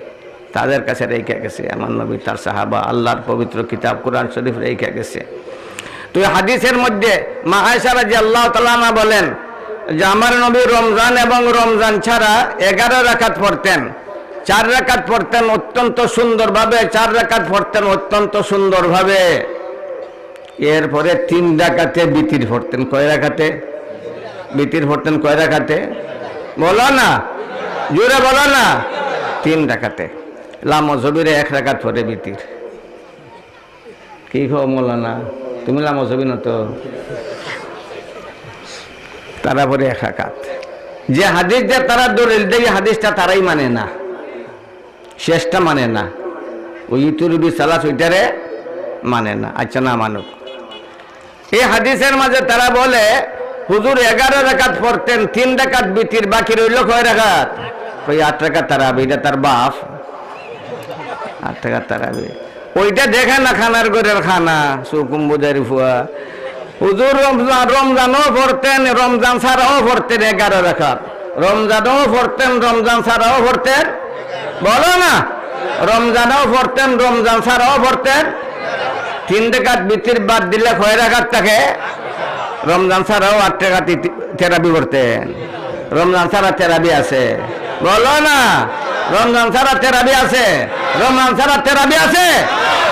তাদের কাছে রেখে গেছে। আমার নবী তার সাহাবা আল্লাহর পবিত্র কিতাব কোরআন শরীফ রেখে গেছে। তো হাদিসের মধ্যে মা আয়েশা রাদিয়াল্লাহু তাআলা আনহা বলেন যে আমার নবী রমজান এবং রমজান ছাড়া 11 রাকাত পড়তেন, 4 রাকাত পড়তেন অত্যন্ত সুন্দরভাবে, 4 রাকাত পড়তেন অত্যন্ত সুন্দরভাবে। এরপরে 3 রাকাতে বিতির পড়তেন। কয় রাকাতে বিতির পড়তেন? কয় রাকাতে? বলো না, জোরে বলো না। 3 রাকাতে। লামজবিরে 1 রাকাত পড়ে বিতির। কি খো মৌলানা, তুমি লামজবি না তো? তারা পরে 1 রাকাত। যে হাদিস দিয়ে তারা দলিল দেয়, হাদিসটা তারাই মানে না, শেষটা মানে না। ওই ইতুরবি সালাস ওইটারে মানে না। আচ্ছা না মানুক, এই হাদিসের মাঝে তারা বলে হুজুর 11 রাকাত পড়তেন, 3 রাকাত বিতির, বাকি রইল কয় রাকাত? ওই 8 রাকাত তারাবি। এটা তার বাপ 8 রাকাত তারাবি। ওইটা দেখে না খানার ঘরের খানা, সুকুম্বুজারি ফুয়া। হুজুর রমজানও পড়তেন, রমজান ছাড়াও পড়তেন 11 রাকাত। রমজানও পড়তেন, রমজান ছাড়াও পড়তেন। বলো না, রমজানও পড়তেন, রমজান ছাড়াও পড়তেন। 3 রাকাত বিতির বাদ দিলে কয় রাকাত থাকে? রমজান ছাড়াও 8 রাকাত তেরাবি পড়তেন। রমজান ছাড়া তেরাবি আছে? বলো না, রমজান ছাড়া তেরাবি আছে? রমজান ছাড়া তেরাবি আছে?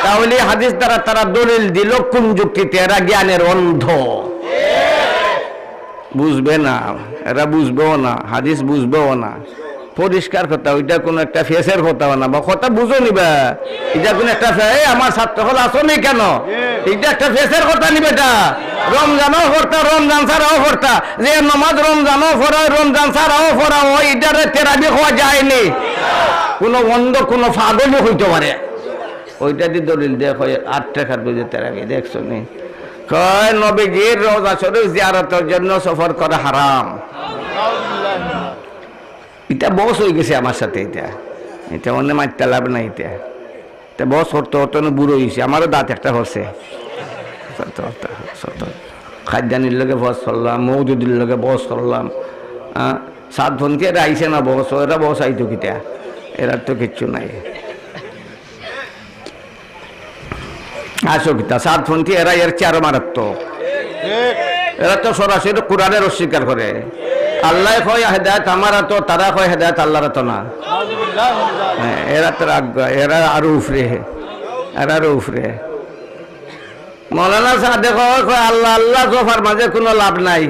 তাহলে হাদিস দ্বারা তারা দলিল দিল কোন যুক্তিতে? এরা জ্ঞানের অন্ধ, বুঝবে না, এরা বুঝবেও না, হাদিস বুঝবেও না। পরিষ্কার কথা, ওইটা কোনো একটা ফেসের কথা না, বা কথা বুঝো নিবা। এটা কোনো একটা আমার ছাত্র হল আসনি কেন, এটা একটা ফেসের কথা নিবে। এটা রমজানও পড়তা, রমজান ছাড়াও পড়তা। যে নমাজ রমজানও পড়ায়, রমজান ছাড়াও পড়াও, এটারে তেরাবি হওয়া যায়নি। কোনো অন্ধ, কোনো পাগলও হইতে পারে। ওইটা দিয়ে দলিল দেখ 8 টাকার বুঝে তেরাবি। দেখছো নি? কয় নবীজির রওজা শরীফ জিয়ারতের জন্য সফর করা হারাম। এটা বস হয়ে গেছে আমার সাথে। এটা অন্য মারতে লাভ নাই। এটা বস হতো হতো বুড়ো হয়েছে। আমারও দাঁত একটা হচ্ছে। খাদ্যানির লগে বস করলাম, মৌদুদির লগে বস করলাম। 7 ফোনকে এরা আইসে না বস, এরা বস আইতো কিটা? এরা তো কিচ্ছু নাই। আসো কিতা 7 ফোনকে এরা এর চেয়ারও মারাত্মক। এরা তো সরাসরি কোরআনের অস্বীকার করে। আল্লাহ কয় হেদায়েত আমার তো, তারা কয় হেদায়েত আল্লাহর তো না। এরা তো এরা আরো উফরে, এরা আরো উফরে। মৌলানা সাহেব কয় আল্লাহ আল্লাহ জফার মাঝে কোনো লাভ নাই।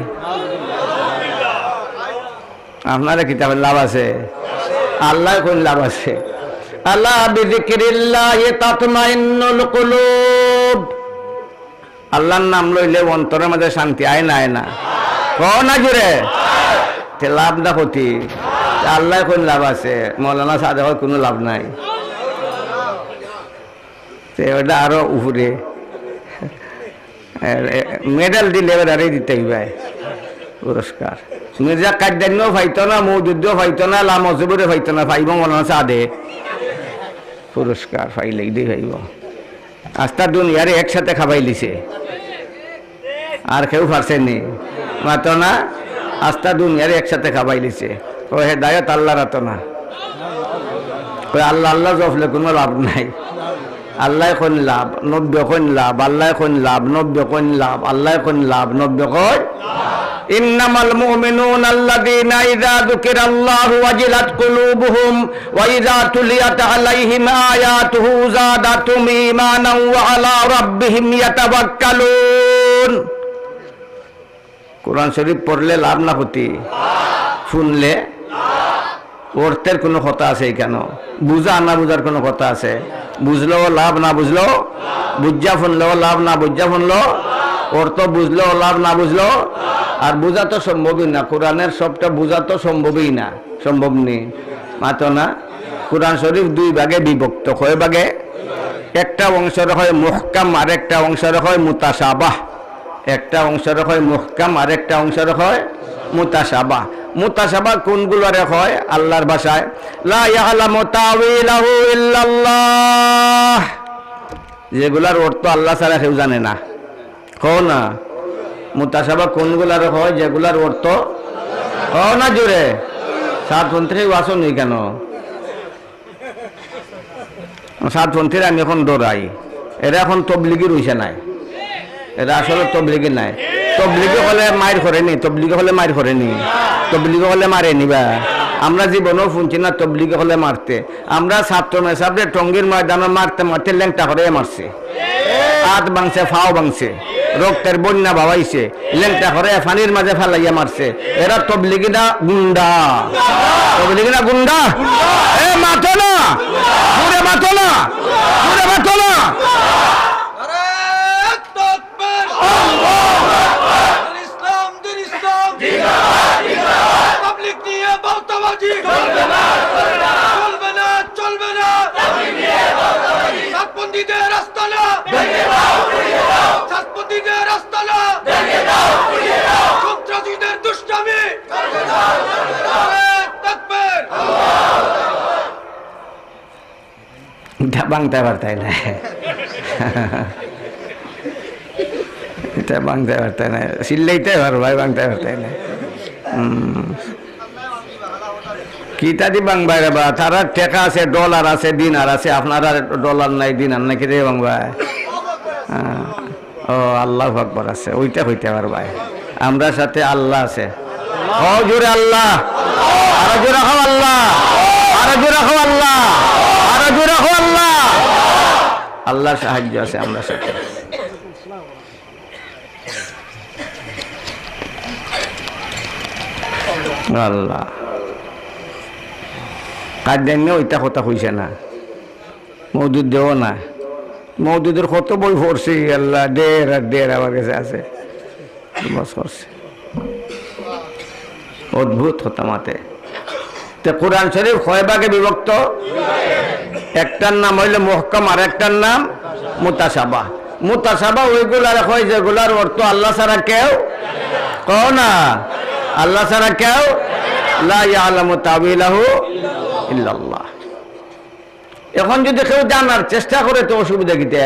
আপনারা কিতাবের লাভ আছে? আল্লাহ কোন লাভ আছে? আলা বিযিকরিল্লাহি তাতমাইন্নুল কুলুব। আল্লাহর নাম লইলে অন্তরের মধ্যে শান্তি আয় না, আয় না? কও না জুড়ে। তে লাভ না ক্ষতি? আল্লাহ কোন লাভ আছে? মৌলানা সাদেকের কোনো লাভ নাই। ওটা আরো উপরে মেডেল দিলে এবারে দিতে হইবে পুরস্কার। মির্জা কাদ্দানিও পাইতো না, মৌদুদ্দিও পাইতো না, লামজুবুরে পাইতো না, পাইব মৌলানা সাদে পুরস্কার পাইলেই দিয়ে পাইব। আস্তা দুনিয়ারে একসাথে খাবাই লিছে, আর কেউ পারছেনি মাতো না। আস্তা দুনিয়ারে একসাথে খাবাই লিছে। ও হেদায়ত আল্লাহর হাতে না। ওই আল্লাহ আল্লাহ জফলে কোনো লাভ নাই। আল্লাহ কোন লাভ, নব্য কোন লাভ, আল্লাহ কোন লাভ, নব্য কোন লাভ, আল্লাহ কোন লাভ, নব্য কোন। ইন্নামাল মুমিনুনা আল্লাযীনা ইযা যুকিরাল্লাহু ওয়াজিলাত কুলুবুহুম ওয়া ইযা তুলিয়াত আলাইহিম আয়াতুহু যাদাতুহুম ঈমানান ওয়া আলা রাব্বিহিম ইয়াতাওয়াক্কালুন। কোরআন শরীফ পড়লে লাভ না ক্ষতি? শুনলে অর্থের কোনো কথা আছে কেন? বুঝা না বুঝার কোনো কথা আছে? বুঝলেও লাভ, না বুঝলেও বুঝা শুনলেও লাভ, না বুঝা শুনলো অর্থ বুঝলেও লাভ, না বুঝলো। আর বোঝা তো সম্ভবই না, কোরআনের সবটা বোঝা তো সম্ভবই না, সম্ভব নেই মাতো না। কোরআন শরীফ দুই ভাগে বিভক্ত। কয় ভাগে? একটা অংশের হয় মুহকাম, আর একটা অংশের হয় মুতাশাবাহ। একটা অংশের হয় মুহকাম, আর একটা অংশের হয় মুতাশাবাহ। মুতাশাবাহ কোনগুলোরে হয়? আল্লাহর ভাষায় লা ইয়ালামু তাওয়িলাহু ইল্লাল্লাহ, যেগুলার অর্থ আল্লাহ ছাড়া কেউ জানে না। কও না। মুতাশাবাহ কোনগুলার হয়? যেগুলার অর্থ কও না জোরে। সাতপন্থী ওয়াসন নেই কেন? সাতপন্থীর আমি এখন দৌড়াই। এরা এখন তবলিগি রইছে নাই, এরা আসলে তবলিগি নাই। তবলিগি হলে মায়ের করেনি, তবলিগি হলে মায়ের করেনি, তবলিগি হলে মারে নিবা। আমরা জীবনেও শুনছি না তবলিগি হলে মারতে। আমরা ছাত্র মেসাবে টঙ্গির ময়দানে মারতে মারতে ল্যাংটা করে মারছে, হাত ভাঙছে, ফাও ভাঙছে, রক্তের বন্যা বাবাইছে, ল্যাংটা করে পানির মাঝে ফেলাইয়া মারছে। এরা তবলিগি না গুন্ডা? তবলিগি না গুন্ডা? এ মাতো না, ঘুরে মাতো না, ঘুরে মাতো না। বাংতে পারতাই না, এটা বাংতে পারতাই না, সিল্লাইতে পারো ভাই, বাংতে পারতাই না। কিতা দি বাংবাই রে বা? তারা টেকা আছে, ডলার আছে, দিনার আছে, আপনারা ডলার নাই, দিনার নাই, কিরে বাংবাই? ও আল্লাহু আকবার আছে, ওইটা হইতে পার ভাই। আমরা সাথে আল্লাহ আছে। ও জোরে আল্লাহ, আরো জোরে হও আল্লাহ, আরো জোরে হও আল্লাহ, আরো জোরে হও আল্লাহ। আল্লাহর সাহায্য আছে আমরা সাথে। আল্লাহ কাদ্যান্য ওইটা কথা কইছে না, মওদুদ দেও না। মওদুদের কত বই পড়ছি, আল্লাহ দের আর দের আমার কাছে আছে, বস করছে। অদ্ভুত হতো মাতে। তো কোরআন শরীফ কয় ভাগে বিভক্ত? একটার নাম হইলে মুহকাম, আর একটার নাম মুতাশাবাহ। মুতাশাবাহ ওইগুলার হয় যেগুলার অর্থ আল্লাহ ছাড়া কেউ, কও না, আল্লাহ ছাড়া কেউ, লা ইয়ালামু তাওয়িলাহু ইল্লাল্লাহ। এখন যদি কেউ জানার চেষ্টা করে তো অসুবিধা কিতে?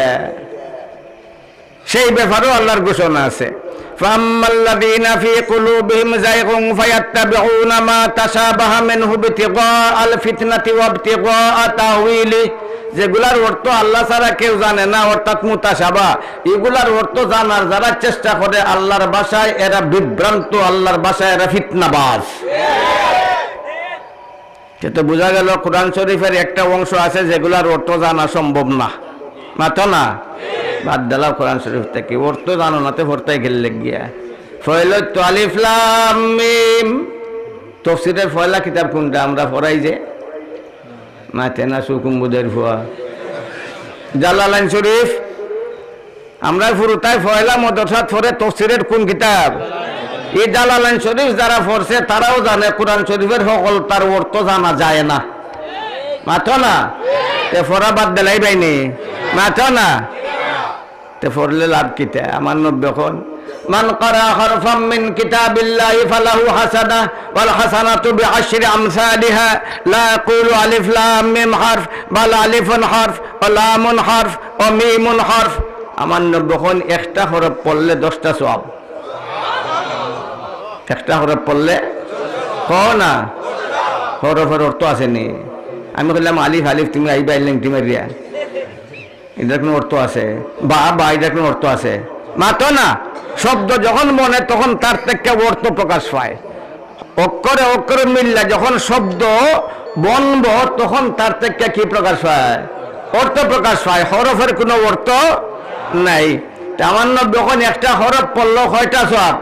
সেই ব্যাপারেও আল্লাহর ঘোষণা আছে। ফাম্মাল্লাযীনা ফী কুলুবিহিম যায়গুন ফায়াত্তাবিউনা মা তাশাবাহা মিনহু ইবতিগাআল ফিতনাতি ওয়া ইবতিগাআ তাওয়িলি। যেগুলার অর্থ আল্লাহ ছাড়া কেউ জানে না, অর্থাৎ মুতাশাবাহ, এগুলার অর্থ জানার যারা চেষ্টা করে আল্লাহর ভাষায় এরা বিভ্রান্ত, আল্লাহর ভাষায় এরা ফিতনাবাজ। তো বোঝা গেল কোরআন শরীফের একটা অংশ আছে যেগুলার অর্থ জানা সম্ভব না, মাতো না। বাদ দিলাম কোরআন শরীফ থেকে, অর্থ জানো না তো পড়তেই গেলে গিয়া। ফয়লত তো আলিফ লাম মিম, তাফসীরের পয়লা কিতাব কোনটা আমরা পড়াই যে? মাতে না সুকুম্বুদের ফুয়া জালালাইন শরীফ আমরা ফুরুতায় ফয়লা মদরসাত পড়ে তফসিরের কোন কিতাব এই জালালাইন শরীফ যারা পড়ছে তারাও জানে কোরআন শরীফের সকল তার অর্থ জানা যায় না মাথো না তে ফরা বাদ দিলাই বাইনি মাথো না তে পড়লে লাভ কিতা আমার নব্যখন মান ক্বারা হারফাম মিন কিতাবিল্লাহি ফালাহু হাসানাহ ওয়াল হাসানাতু বিআশরি আমসালিহা লা ইয়াকুলু আলিফ লাম মিম হারফ বাল আলিফুন হারফ ওয়া লামুন হারফ ওয়া মিমুন হারফ আমার নব্যখন একটা হরফ পড়লে 10টা সওয়াব একটা হরফ পড়লে না হরফের অর্থ আসেনি আমি বললাম আলিফ আলিফ তুমি আইবা আইলেন তুমি রিয়া এটার কোনো অর্থ আছে বা এটার কোনো অর্থ আছে মাতো না শব্দ যখন মনে তখন তার থেকে অর্থ প্রকাশ পায় অক্ষরে অক্ষরে মিললে যখন শব্দ বনব তখন তার থেকে কি প্রকাশ পায় অর্থ প্রকাশ পায় হরফের কোনো অর্থ নাই আমার যখন একটা হরফ পড়লো কয়টা সব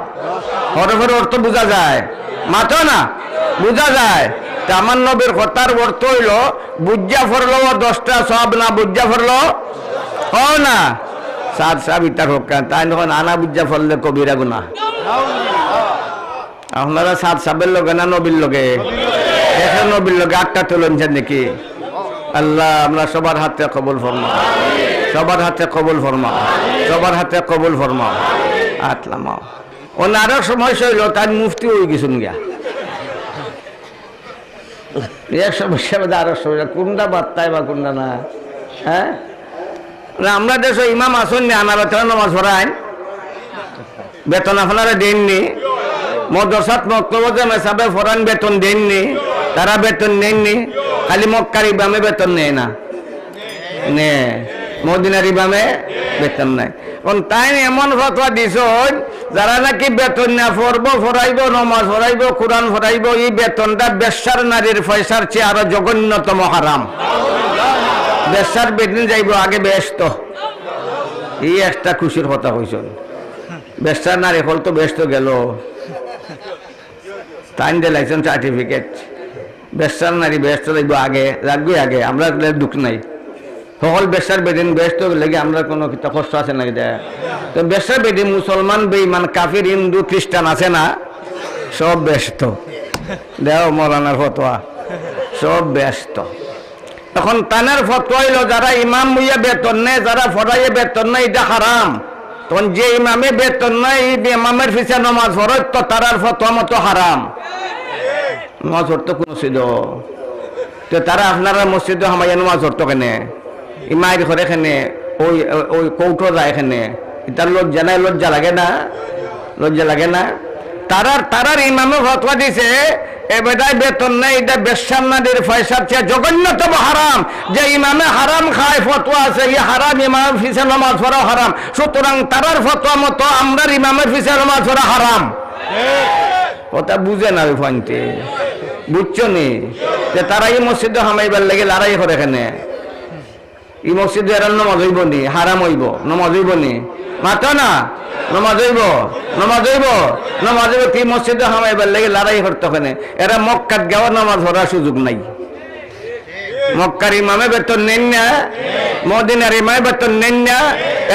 হরফের অর্থ বোঝা যায় মাতো না বোঝা যায় আমার নবীর কথার অর্থ হইল বুঝা ফরলো 10টা সব না বুঝা ফরলো না সাত সাব ইটা হোক তাই যখন আনা বুঝা ফরলে কবিরা গুনাহ আপনারা সাত সাবের লোকে না নবীর লোকে এখন নবীর লোকে 8টা তুলছেন নাকি আল্লাহ আমরা সবার হাতে কবুল ফরমা সবার হাতে কবুল ফরমা সবার হাতে কবুল ফরমা আতলামা ওনারও সময় হইল তার মুফতি হয়ে গেছুন গিয়া এক সমস্যা আরো সমস্যা কোনটা বার্তায় বা কোনটা না হ্যাঁ আমরা দেশ ইমাম আসেননি আনা বেতন নামাজ পড়ায় বেতন আপনারা দেননি মদরসাত মক্তবে মেসাবে ফরান বেতন দেননি তারা বেতন নেননি খালি মক্কার ইমামে বেতন নেয় না নে মদিনার ইমামে বেতন নাই কোন তাই এমন ফতোয়া দিছ যারা নাকি বেতন না পড়বো ফরাইব নমাজ ফরাইব কোরআন ফরাইব এই বেতনটা বেশ্যার নারীর পয়সার চেয়ে আরো জঘন্যতম হারাম বেশ্যার বেতন যাইব আগে ব্যস্ত এই একটা খুশির কথা হয়েছ বেশ্যার নারী হল তো ব্যস্ত গেল তাই যে লাইসেন্স সার্টিফিকেট বেশ্যার নারী ব্যস্ত যাইব আগে রাখবি আগে আমরা দুঃখ নাই সকল বেশ্যার বেদিন ব্যস্ত লেগে আমরা কোনো কষ্ট আছে নাকি দেয় তো বেশ্যার বেদিন মুসলমান বেঈমান কাফির হিন্দু খ্রিস্টান আছে না সব ব্যস্ত দেও মৌলানার ফতোয়া সব ব্যস্ত এখন তানের ফতোয়া হইল যারা ইমাম মুইয়া বেতন নেই যারা ফরাইয়ে বেতন নেই এটা হারাম তখন যে ইমামে বেতন নাই ইমামের পিছে নামাজ ফরজ তো তারার ফতোয়া মতো হারাম নামাজ পড়তো কোন ছিল তো তারা আপনারা মসজিদে হামাইয়া নামাজ পড়তো কেনে ইমাইর ঘরে এখানে ওই ওই কৌটো যায় এখানে এটার লজ্জা নাই লজ্জা লাগে না লজ্জা লাগে না তারার ইমামে ফতোয়া দিছে এবেটাই বেতন নেই এটা বেশ্যার নারীর পয়সার চেয়ে জঘন্যতম হারাম যে ইমামে হারাম খায় ফতোয়া আছে এই হারাম ইমামের পিছে নামাজ পড়া হারাম সুতরাং তারার ফতোয়া মতো আমরার ইমামের পিছে নামাজ পড়া হারাম ওটা বুঝে না ওই পয়েন্টে বুঝছো নি যে তারা এই মসজিদে হামাইবার লেগে লড়াই করে এখানে এই মসজিদে এরা নমাজ হইব নি হারাম হইব নমাজ হইব নি মাতো না নমাজ হইব নমাজ হইব নমাজ হইব কি মসজিদে হামাইবার লেগে লড়াই করতে ওখানে এরা মক্কাত গাওয়ার নামাজ পড়ার সুযোগ নাই মক্কার ইমামে বেতন নেন না মদিনার ইমামে বেতন নেন না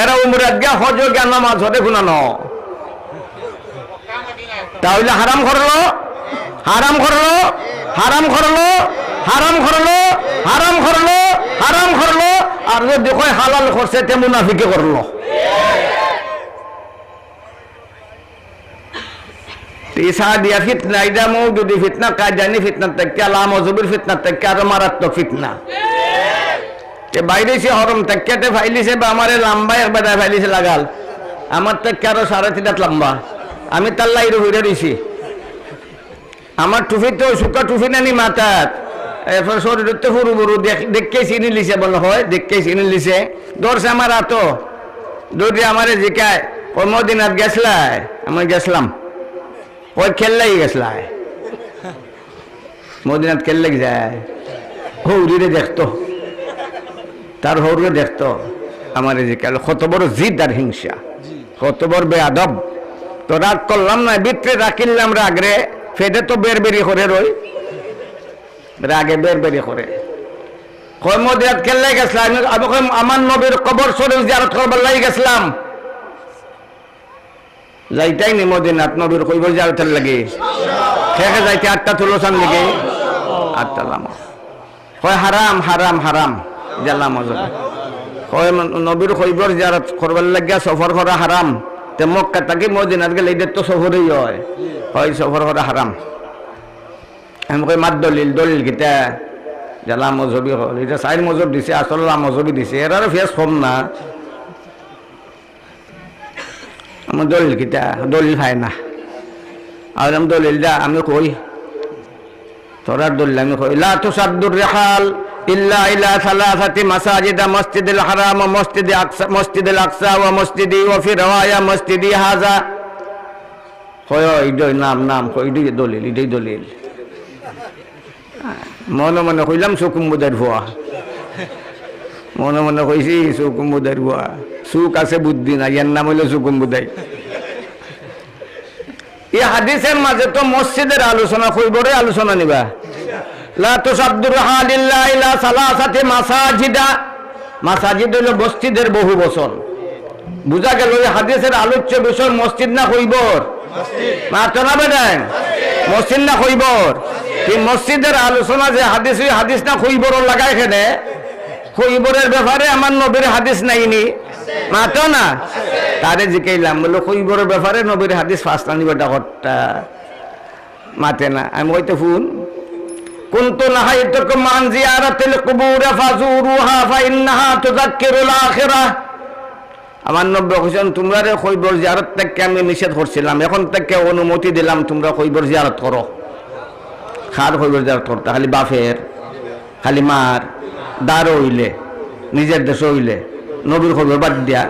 এরা উমরাত গিয়া হজ গিয়া নামাজ হতে গুনানো তাহলে হারাম করলো হারাম করলো হারাম করলো হারাম করলো হারাম করলো হারাম করলো আর যদি কয় হালাল করছে তে মুনাফিকে করলো ঈসা দিয়া ফিতনা ইদা মওজুদি ফিতনা কাজানি ফিতনা থেকে আলা মজুবির ফিতনা থেকে আর মারাত্মক ফিতনা তে বাইরে সে হরম থেকে তে ফাইলিছে বা আমারে লম্বা একবার ফাইলিছে লাগাল আমার থেকে আরো 3.5 হাত লম্বা আমি তার লাইরে হইরে দিছি আমার টুপি তো শুকা টুপি নানি মাথাত এরপর শরীরতে হুরু বুরু দেখকে চিনি লিছে বল হয় দেখকে চিনি লিছে দৌড়ছে আমার হাত দৌড়ে আমারে জিকায় কর্মদিনাত গেছলাই আমি গেছলাম ওই খেললাই গেছলাই মদিনাত খেললে যায় হৌরিরে দেখতো তার হৌরে দেখতো আমার জিকাল কত বড় জিদ আর হিংসা কত বড় বেয়াদব তো রাগ করলাম না ভিতরে রাখিলাম রাগরে ফেটে তো বের বেরি করে রই রাগে বের বেরি করে কয় মদিনাত কেল্লাই গেছিলাম আমি কই আমার নবীর কবর শরীফ জিয়ারত করবার লাগি গেছিলাম যাইতাই নি মদিনাত নবীর কবর জিয়ারতের লাগি খেয়ে যাইতে 8টা তুলসান দিকে 8টা লাম কয় হারাম হারাম হারাম জালাম কয় নবীর কবর জিয়ারত করবার লাগিয়া সফর করা হারাম তে মক্কা থেকে মদিনাত গেলে এদের তো সফরই হয় সফর করা হারাম আমি কই মাত দলিল দলিল কিতা জালা মজহবি হল এটা 4 মজহব দিছে আসলে মজহবি দিছে এরারও ফেস কম না আমার দলিল কিতা দলিল হয় না আর আমি দলিল দা আমি কই তোরার দলিল আমি কই লা তুসাদ্দুর রিহাল ইল্লা ইলা সালাসাতি মাসাজিদ মসজিদুল হারাম ওয়া মসজিদুল আকসা ওয়া মসজিদি ওয়া ফি রাওয়ায়া মসজিদি হাযা কই এইডই নাম কই এইডই দলিল এইডই দলিল মনে মনে কইলাম সুকুম্বুদের ভুয়া মনে মনে কইছি সুকুম্বুদের ভুয়া সুখ আছে বুদ্ধি নাই এর নাম হইল সুকুম্বুদাই এই হাদিসের মাঝে তো মসজিদের আলোচনা কইবরে আলোচনা নিবা লা তুসাদ্দুর হালিল্লা ইলা সালাসাতি মাসাজিদা মাসাজিদ হইল মসজিদের বহু বচন বুঝা গেল এই হাদিসের আলোচ্য বিষয় মসজিদ না কইবর মসজিদ মাত্র না বেটাই মসজিদ না কইবর কি মসজিদের আলোচনা যে হাদিস ওই হাদিস না কইবর লাগায় এখানে কইবরের ব্যাপারে আমার নবীর হাদিস নাইনি মাত্র না তারে জিকাইলাম বলে কইবরের ব্যাপারে নবীর হাদিস ফার্স্ট আনিবা ডাকটা মাতে না আমি কইতে ফোন কুনতু নাহাইতুকুম আন জিয়ারাতিল কুবুর ফাজুরুহা ফাইন্নাহা তুযাক্কিরুল আখিরাহ আমার নবী কইছেন তোমরা রে কইবর জিয়ারত থেকে আমি নিষেধ করছিলাম এখন থেকে অনুমতি দিলাম তোমরা কইবর জিয়ারত করো খার কইবর জিয়ারত করতে খালি বাফের খালি মার দার হইলে নিজের দেশ হইলে নবীর খবর বাদ দিয়া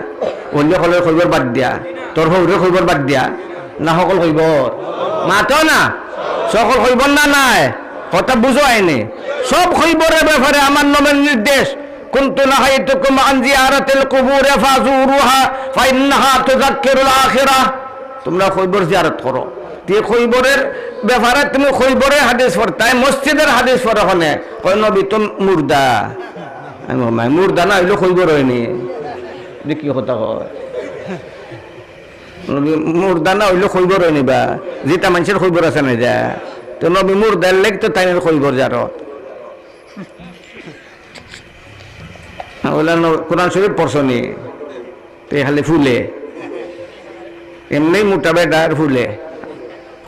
অন্য সকলের খবর বাদ দিয়া তোর হৌরের খবর বাদ দিয়া না সকল খবর মাতো না সকল খবর না নাই কথা বুঝো আইনি সব খবরের ব্যাপারে আমার নবীর নির্দেশ কুনতু নাহাইতুকুম আন জিয়ারাতিল কুবুর ফাজুরুহা ফাইন্নাহা তুযাক্কিরুল আখিরাহ তোমরা খবর জিয়ারত করো তে খবরের ব্যাপারে তুমি খবরে হাদিস পড়তাই মসজিদের হাদিস পড়া হনে কই নবী তো মুর্দা আমি মুর্দা না হইলো খবর হয়নি কি কথা কয় নবী মুর্দা না হইলো খবর হয়নি বা যেটা মানুষের খবর আছে না যা তো নবী মুর্দার লেগ তো তাই খবর জারত ওলা কোরআন শরীফ পড়ছনি তে খালি ফুলে এমনি মোটা বেটার ফুলে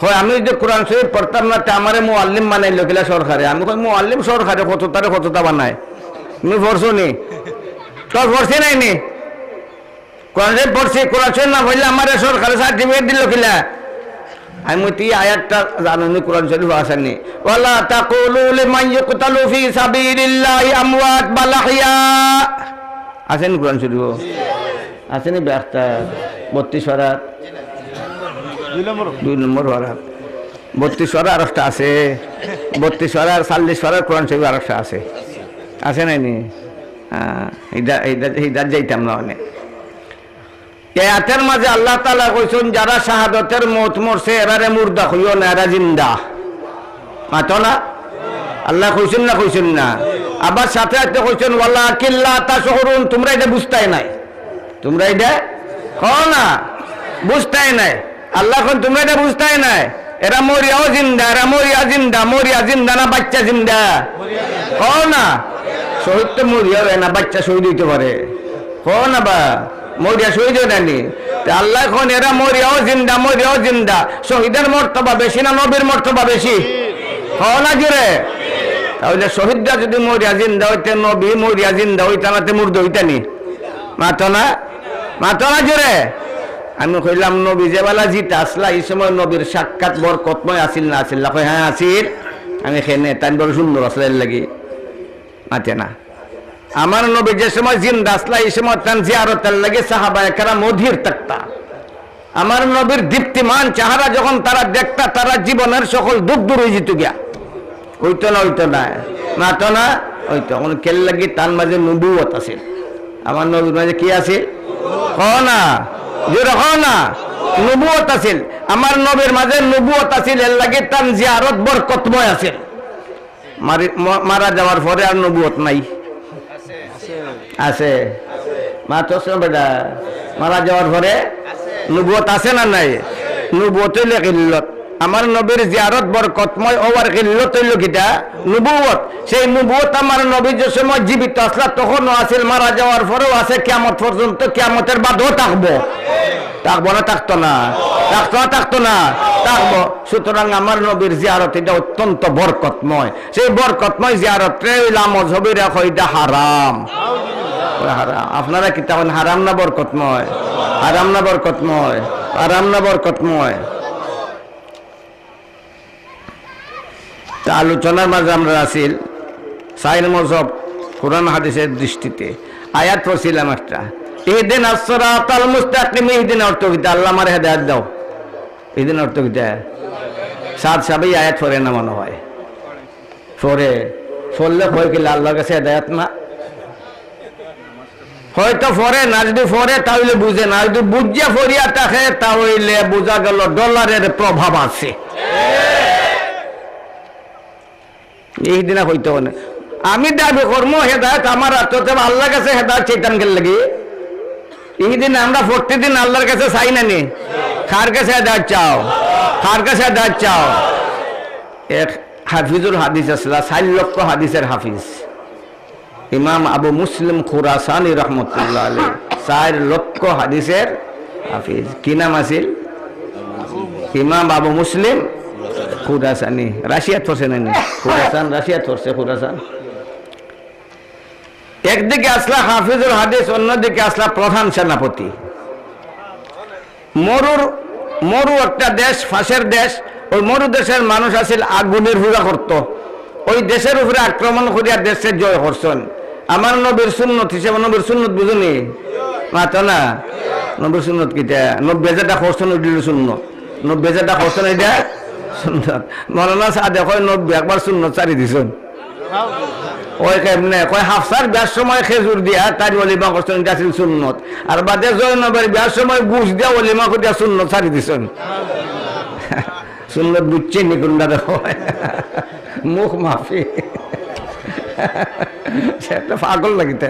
হয় আমি যে কোরআন শরীফ পড়তাম না আমারে মুআল্লিম বানাইলো কিলা সরকারে আমি কই মুআল্লিম সরকারে কতটা বানায় তুমি পড়ছনি তোর পড়ছি নাই নি কোরআন শরীফ পড়ছি কোরআন শরীফ না বললে আমার সরকারে সার্টিফিকেট দিল কিলা আমি মতি আয়াতটা জানি কোরআন শরীফ আসেনি ওয়ালা তাকুলু লিমান ইয়ুকতালু ফি সাবিলিল্লাহি আমওয়াত বাল আহইয়া আসেন কোরআন শরীফ আসেনি ব্যাখ্যা 32 পারাত 2 নম্বর পারাত 32 পারা আরেকটা আছে 32 পারা আর 40 পারা কোরআন শরীফ আরেকটা আছে নাই নি এইটা যাইতাম না অনেক আয়াতের মাঝে আল্লাহ তাআলা কইছেন যারা শাহাদাতের মওত মরছে এরারে মুর্দা হইও না এরা জিন্দা মাতো না আল্লাহ কইছেন না আবার সাথে সাথে কইছেন ওয়ালাকিন লা তাশউরুন তোমরা এটা বুঝতাই নাই তোমরা এটা কও না বুঝতাই নাই আল্লাহ কোন তোমরা এটা বুঝতাই নাই এরা মরিয়াও জিন্দা এরা মরিয়া জিন্দা না বাচ্চা জিন্দা কও না শহীদ তো মরিয়া না বাচ্চা শহীদ হইতে পারে কও না বা মরিয়া শহীদ হয়নি আল্লাহ এখন এরা মরিয়াও জিন্দা শহীদের মর্তবা বেশি না নবীর মর্তবা বেশি হও না জোরে তাহলে শহীদরা যদি মরিয়া জিন্দা হইতে নবী মরিয়া জিন্দা হইতা না মুর্দ হইতানি মাতো না জোরে আমি কইলাম নবী যে বেলা জিতা আসলা এই সময় নবীর সাক্ষাৎ বরকতময় আসিল না আসিল কই হ্যাঁ আসিল আমি খেনে তাই বড় সুন্দর আসলে লাগি মাতে না আমার নবী যে সময় জিন্দা আসলা এই সময় তান জিয়ারতের লাগে সাহাবায়ে কেরাম অধীর থাকতা আমার নবীর দীপ্তিমান চেহারা যখন তারা দেখতা তারা জীবনের সকল দুঃখ দূর হয়ে যেত গিয়া হইতো না মাতো না হইতো কেল লাগি তার মাঝে নবুয়ত আছে আমার নবীর মাঝে কি আছে কও না জোরে কও না নবুয়ত আছে আমার নবীর মাঝে নবুয়ত আছে এর লাগে তার জিয়ারত বরকতময় আছে মারা যাওয়ার পরে আর নবুয়ত নাই আছে মা তো বেটা মারা যাওয়ার পরে নবুয়ত আছে না নাই? নবুয়ত হইলে কিল্লত। আমার নবীর জিয়ারত বরকতময় ওয়ার কিল্লত হইল কিটা নবুয়ত। সেই নবুয়ত আমার নবী যে সময় জীবিত আসলা তখনও আছিল, মারা যাওয়ার পরেও আছে, কিয়ামত পর্যন্ত, কিয়ামতের বাদেও থাকবো। থাকবো না থাকতো না? থাকতো না থাকবো। সুতরাং আমার নবীর জিয়ারত এটা অত্যন্ত বরকতময়। সেই বরকতময় জিয়ারতরে মজহবিরা কয় এটা হারাম। হারাম। আপনারা কি তখন হারাম না বরকতময়? হারাম না বরকতময়? হারাম না বরকতময়? আলোচনার মাঝে আমরা আসিল সাইল মজহব কোরআন হাদিসের দৃষ্টিতে আয়াত পড়ছিলাম একটা, ইহদিন আসরাতাল মুস্তাকিম। ইহদিন অর্থ কিতা? আল্লাহ আমার হেদায়েত দাও। ইহদিন অর্থ কিতা? সাত সবই আয়াত পড়ে না মনে হয়, পড়লে হয় কি আল্লাহর কাছে হেদায়েত না? হয়তো পড়ে না, যদি পড়ে তাহলে বুঝে না, যদি বুঝিয়া পড়িয়া থাকে তাহলে বোঝা গেল ডলারের প্রভাব আছে। এই দিনা হইতে না আমি দাবি করবো হেদায়ত আমার হাতে, আল্লাহর কাছে হেদায়ত চাইতাম গেল লাগে। এই দিন আমরা প্রতিদিন আল্লাহর কাছে চাই না নি? কার কাছে হেদায়ত চাও? কার কাছে হেদায়ত চাও? এক হাফিজুল হাদিস আসলা 4 লক্ষ হাদিসের হাফিজ ইমাম আবু মুসলিম খুরাসানি রহমতুল্লাহ আলাইহি, 4 লক্ষ হাদিসের হাফিজ। কি নাম আছিল? ইমাম আবু মুসলিম খুরাসানি। রাশিয়াত পড়ছে না? খুরাসান রাশিয়াত পড়ছে। খুরাসান একদিকে আসলা হাফিজুল হাদিস, অন্যদিকে আসলা প্রধান সেনাপতি। মরু একটা দেশ, ফাঁসের দেশ। ওই মরু দেশের মানুষ আছিল আগুনের পূজা করত। ওই দেশের উপরে আক্রমণ করিয়া দেশে জয় করছেন। আমার নবীর সুন্নত হিসেবে, নবীর সুন্নত বুঝুনি মাতো না? নবীর সুন্নত কিটা? 90 যেটা করছেন ওইটির সুন্নত। 90 যেটা করছেন এটা সুন্নত। মৌলানা সাহেব কয় 90 একবার সুন্নত চারি দিছেন। ওই কেমনে কয় হাফসার বিয়ার সময় খেজুর দিয়া তার অলিমা করছেন, এটা ছিল সুন্নত। আর বাদে জয়নবের বিয়ার সময় গুছ দিয়া অলিমা করিয়া সুন্নত ছাড়ি দিছেন। সুন্নত বুঝছে নিকুন্ডা দেখো মুখ মাফি সেটা পাগল লাগিতে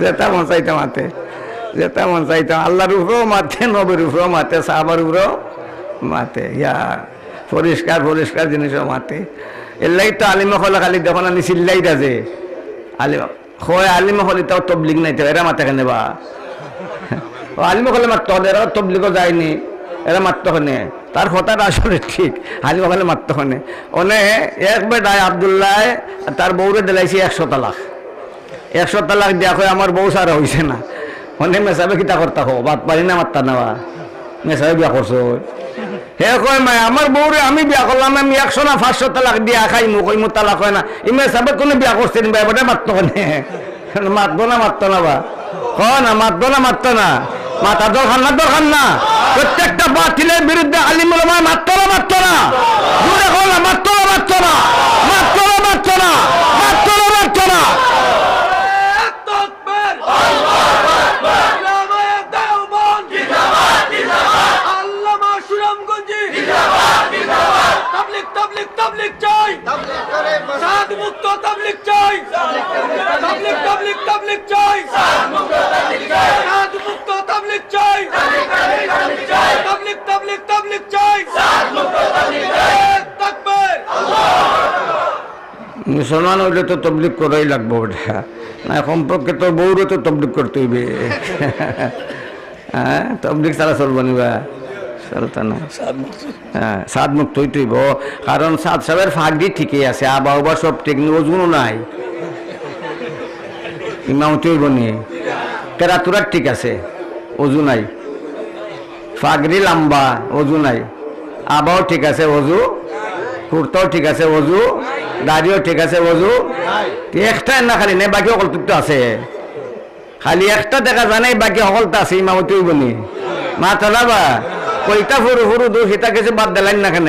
যেটা মন চাইতে মাতে, যেটা মন চাইতে আল্লাহর উপরেও মাতে, নবীর উপরেও মাতে, সাহাবার উপরেও মাতে। ইয়া পরিষ্কার পরিষ্কার জিনিসও মাতে। এর লাগি তো আলিমা হলে খালি যখন আমি চিল্লাই যে আলিমা হয়, আলিমা হলে তাও তবলিগ নাই, তো এরা মাতে কেনে বা? আলিমা হলে মারতে হবে, এরা তবলিগও যায়নি, এরা মারতে হনে। তার কথাটা আসলে ঠিক, আলিমা হলে মারতে হনে। অনে এক বেটায় আবদুল্লাহ তার বউরে দিলাইছি 100 তালাক। 100 তালাক দিয়া কয় আমার বউ সারা হয়েছে না। অনে মেসাবে কিতা করতা হো, বাদ পারি না মারতা নেওয়া। মেসাবে বিয়া করছো? হে কয় মায় আমার বউরে আমি বিয়া করলাম, আমি 100 না 500 তালাক দিয়া খাই মুখ ওই মুখ তালাক হয় না। ইমে সাবে কোনো বিয়া করছেন বেটা মারতো কেনে? মারতো না মারতো না বা না মারতো না মারতো না, মাথা দরকার না দরকার না। প্রত্যেকটা বাতিলের বিরুদ্ধে আলিম ওলামা মারতো না মারতো না, জুড়ে না মারতো না মারতো না, মারতো না মারতো না, মারতো না মারতো না। মুসলমান হইলে তো তবলিগ করাই লাগবো না, কমপক্ষে তোর বউরে তো তবলিগ করতে হইবে। হ্যাঁ তবলিগ ছাড়া চলবো নিবা, চলতো না। হ্যাঁ সাদ মুক্ত হইতেইব, কারণ সাদ সাহেবের ফাঁকদি ঠিকই আছে, আবা উবা সব ঠিক নেই, ওজনও নাই, ইমামতি হইব নি, কেরাতুরার ঠিক আছে, অজু নাই, ফাগরি লম্বা, অজু নাই, আবাও ঠিক আছে, অজু, কুর্তাও ঠিক আছে, অজু, দাড়িও ঠিক আছে, অজু, একটাই না খালি নেই, বাকি সকল তো আছে, খালি একটা দেখা যায় নাই, বাকি সকলটা আছে, ইমামতি হইব নি, মা চালাবা কইটা ফুরু ফুরু দু সীতা কিছু বাদ দিলেন না কেন,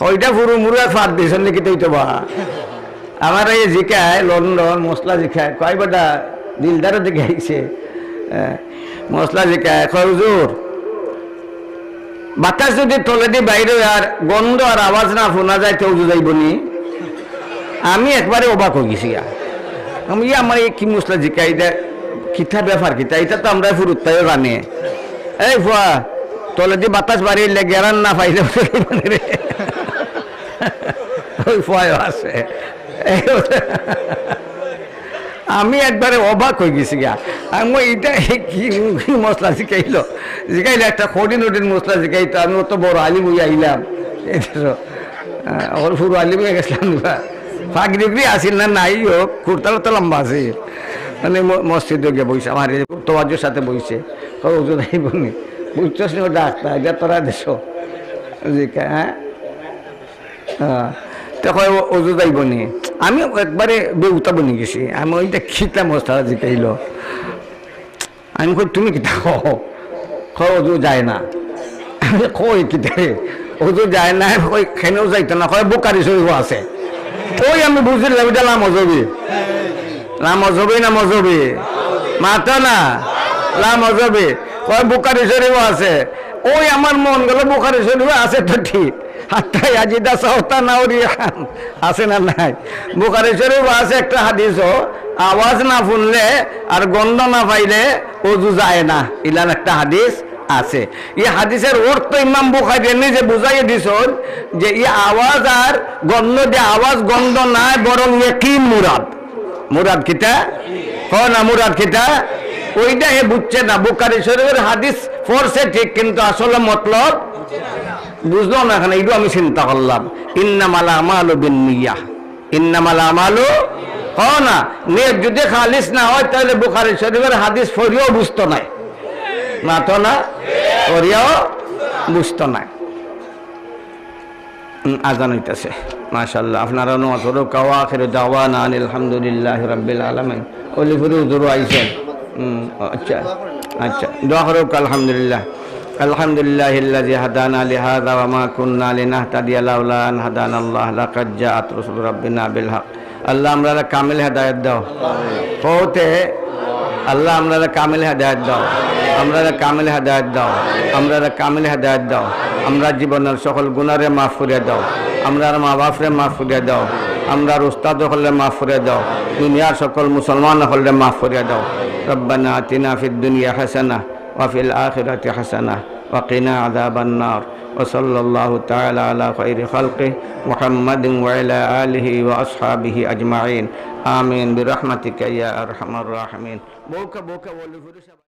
কইটা ফুরু মুরু আর ফাঁদ দিয়েছেন নাকি তুই তো বা আমার এই জিকায় লন্ডন মশলা জিখায়, কয় বেটা দিলদারও দিকে আইছে মশলা জিকায়, কয় হুজুর বাতাস যদি তলেদি বাইরে আর গন্ধ আর আওয়াজ না শোনা যায় কেউ যাইব নি। আমি একবারে অবাক হয়ে গেছি, আমি আমার এই কি মশলা জিকাই দে কিতা ব্যাপার কিতা এটা তো আমরা ফুরুত্তায় জানি এই ফুয়া তলে যে বাতাস বাড়িলে গেরান না পাইলে রে ওই ফুয়াও আছে আমি একবারে অবাক হয়ে গেছি গা আমি এইটা কি মশলা শিখাইলে একটা খড়ি নটির মশলা শিখাইতো আমি অত বড় আলিম হয়ে আইলাম ওর পুরো আলিম হয়ে গেছিলাম ফাঁক ডিগ্রি আসিল না নাই হোক কুর্তার তো লম্বা আছে মানে মসজিদে গিয়ে বইছে আমার তোয়াজের সাথে বইছে ওজু দাইব নি বুঝছস নি ডাক্তার এটা তোরা দেশ হ্যাঁ তখন ওজু যাইব নি আমি একবারে বেউতা বনি গেছি আমি ওইটা খিতা মশলা জিকাইল আমি কই তুমি কিতা ওজু যায় না কই কিতা ওজু যায় না কই খেনেও যাইতো না কয় বোকারি শরীফ আছে ওই আমি বুঝলাম এটা লামজবি না মজবি মাতো না লামজবি কয় বোকারি শরীফ আছে ওই আমার মন গেল বোকারি শরীফ আছে তো ঠিক হাত্তাই আজিদা সাহতা নাওরিয়া খান আছে না নাই বুখারী শরীফ আছে একটা হাদিস আওয়াজ না শুনলে আর গন্ধ না পাইলে ওযু যায় না ইলান একটা হাদিস আছে এই হাদিসের অর্থ ইমাম বুখারী নিজে বুঝাইয়ে দিছেন যে এই আওয়াজ আর গন্ধ দিয়ে আওয়াজ গন্ধ নাই বরং ইয়াকিন মুরাদ কিতা না মুরাদ কিতা ওইটা হে বুঝছে না বুখারী শরীফের হাদিস পড়ছে ঠিক কিন্তু আসলে মতলব বুঝলো না এখানে এইটু আমি চিন্তা করলাম ইন্নামাল আমালু বিন্নিয়াহ ইন্নামাল আমালু না নিয়ত যদি খালিস না হয় তাহলে বুখারী শরীফের হাদিস পড়িও বুঝতো নাই না তো না পড়িও বুঝতো নাই আজান হইতেছে মাশাআল্লাহ আপনারা নামাজ পড়ো কাওয়া আখির দাওয়ানা আলহামদুলিল্লাহি রাব্বিল আলামিন ওলিফুরু দুরু আইছেন আচ্ছা আচ্ছা দোয়া করো আলহামদুলিল্লাহ আলহামদুলিল্লাহিল্লাযী হাদানা লিহাযা ওয়া মা কুন্না লিনাহতাদিয়া লাউলা আন হাদানাল্লাহ লাকাদ জাআত রাসূলু রাব্বিনা বিল হক আল্লাহ আমরা কামিল হেদায়েত দাও পৌঁতে আল্লাহ আমরা কামিল হেদায়েত দাও আমরা কামিল হেদায়েত দাও আমরা কামিল হেদায়েত দাও আমরা জীবনের সকল গুনাহরে মাফ করে দাও আমরা মা বাপরে মাফ করে দাও আমরা উস্তাদ হলে মাফ করে দাও দুনিয়ার সকল মুসলমান হলে মাফ করে দাও রব্বানা আতিনা ফিদ দুনিয়া হাসানাহ وفي الآخرة حسنة وقنا عذاب النار وصلى الله تعالى على خير خلقه محمد وعلى آله وأصحابه أجمعين آمين برحمتك يا أرحم الراحمين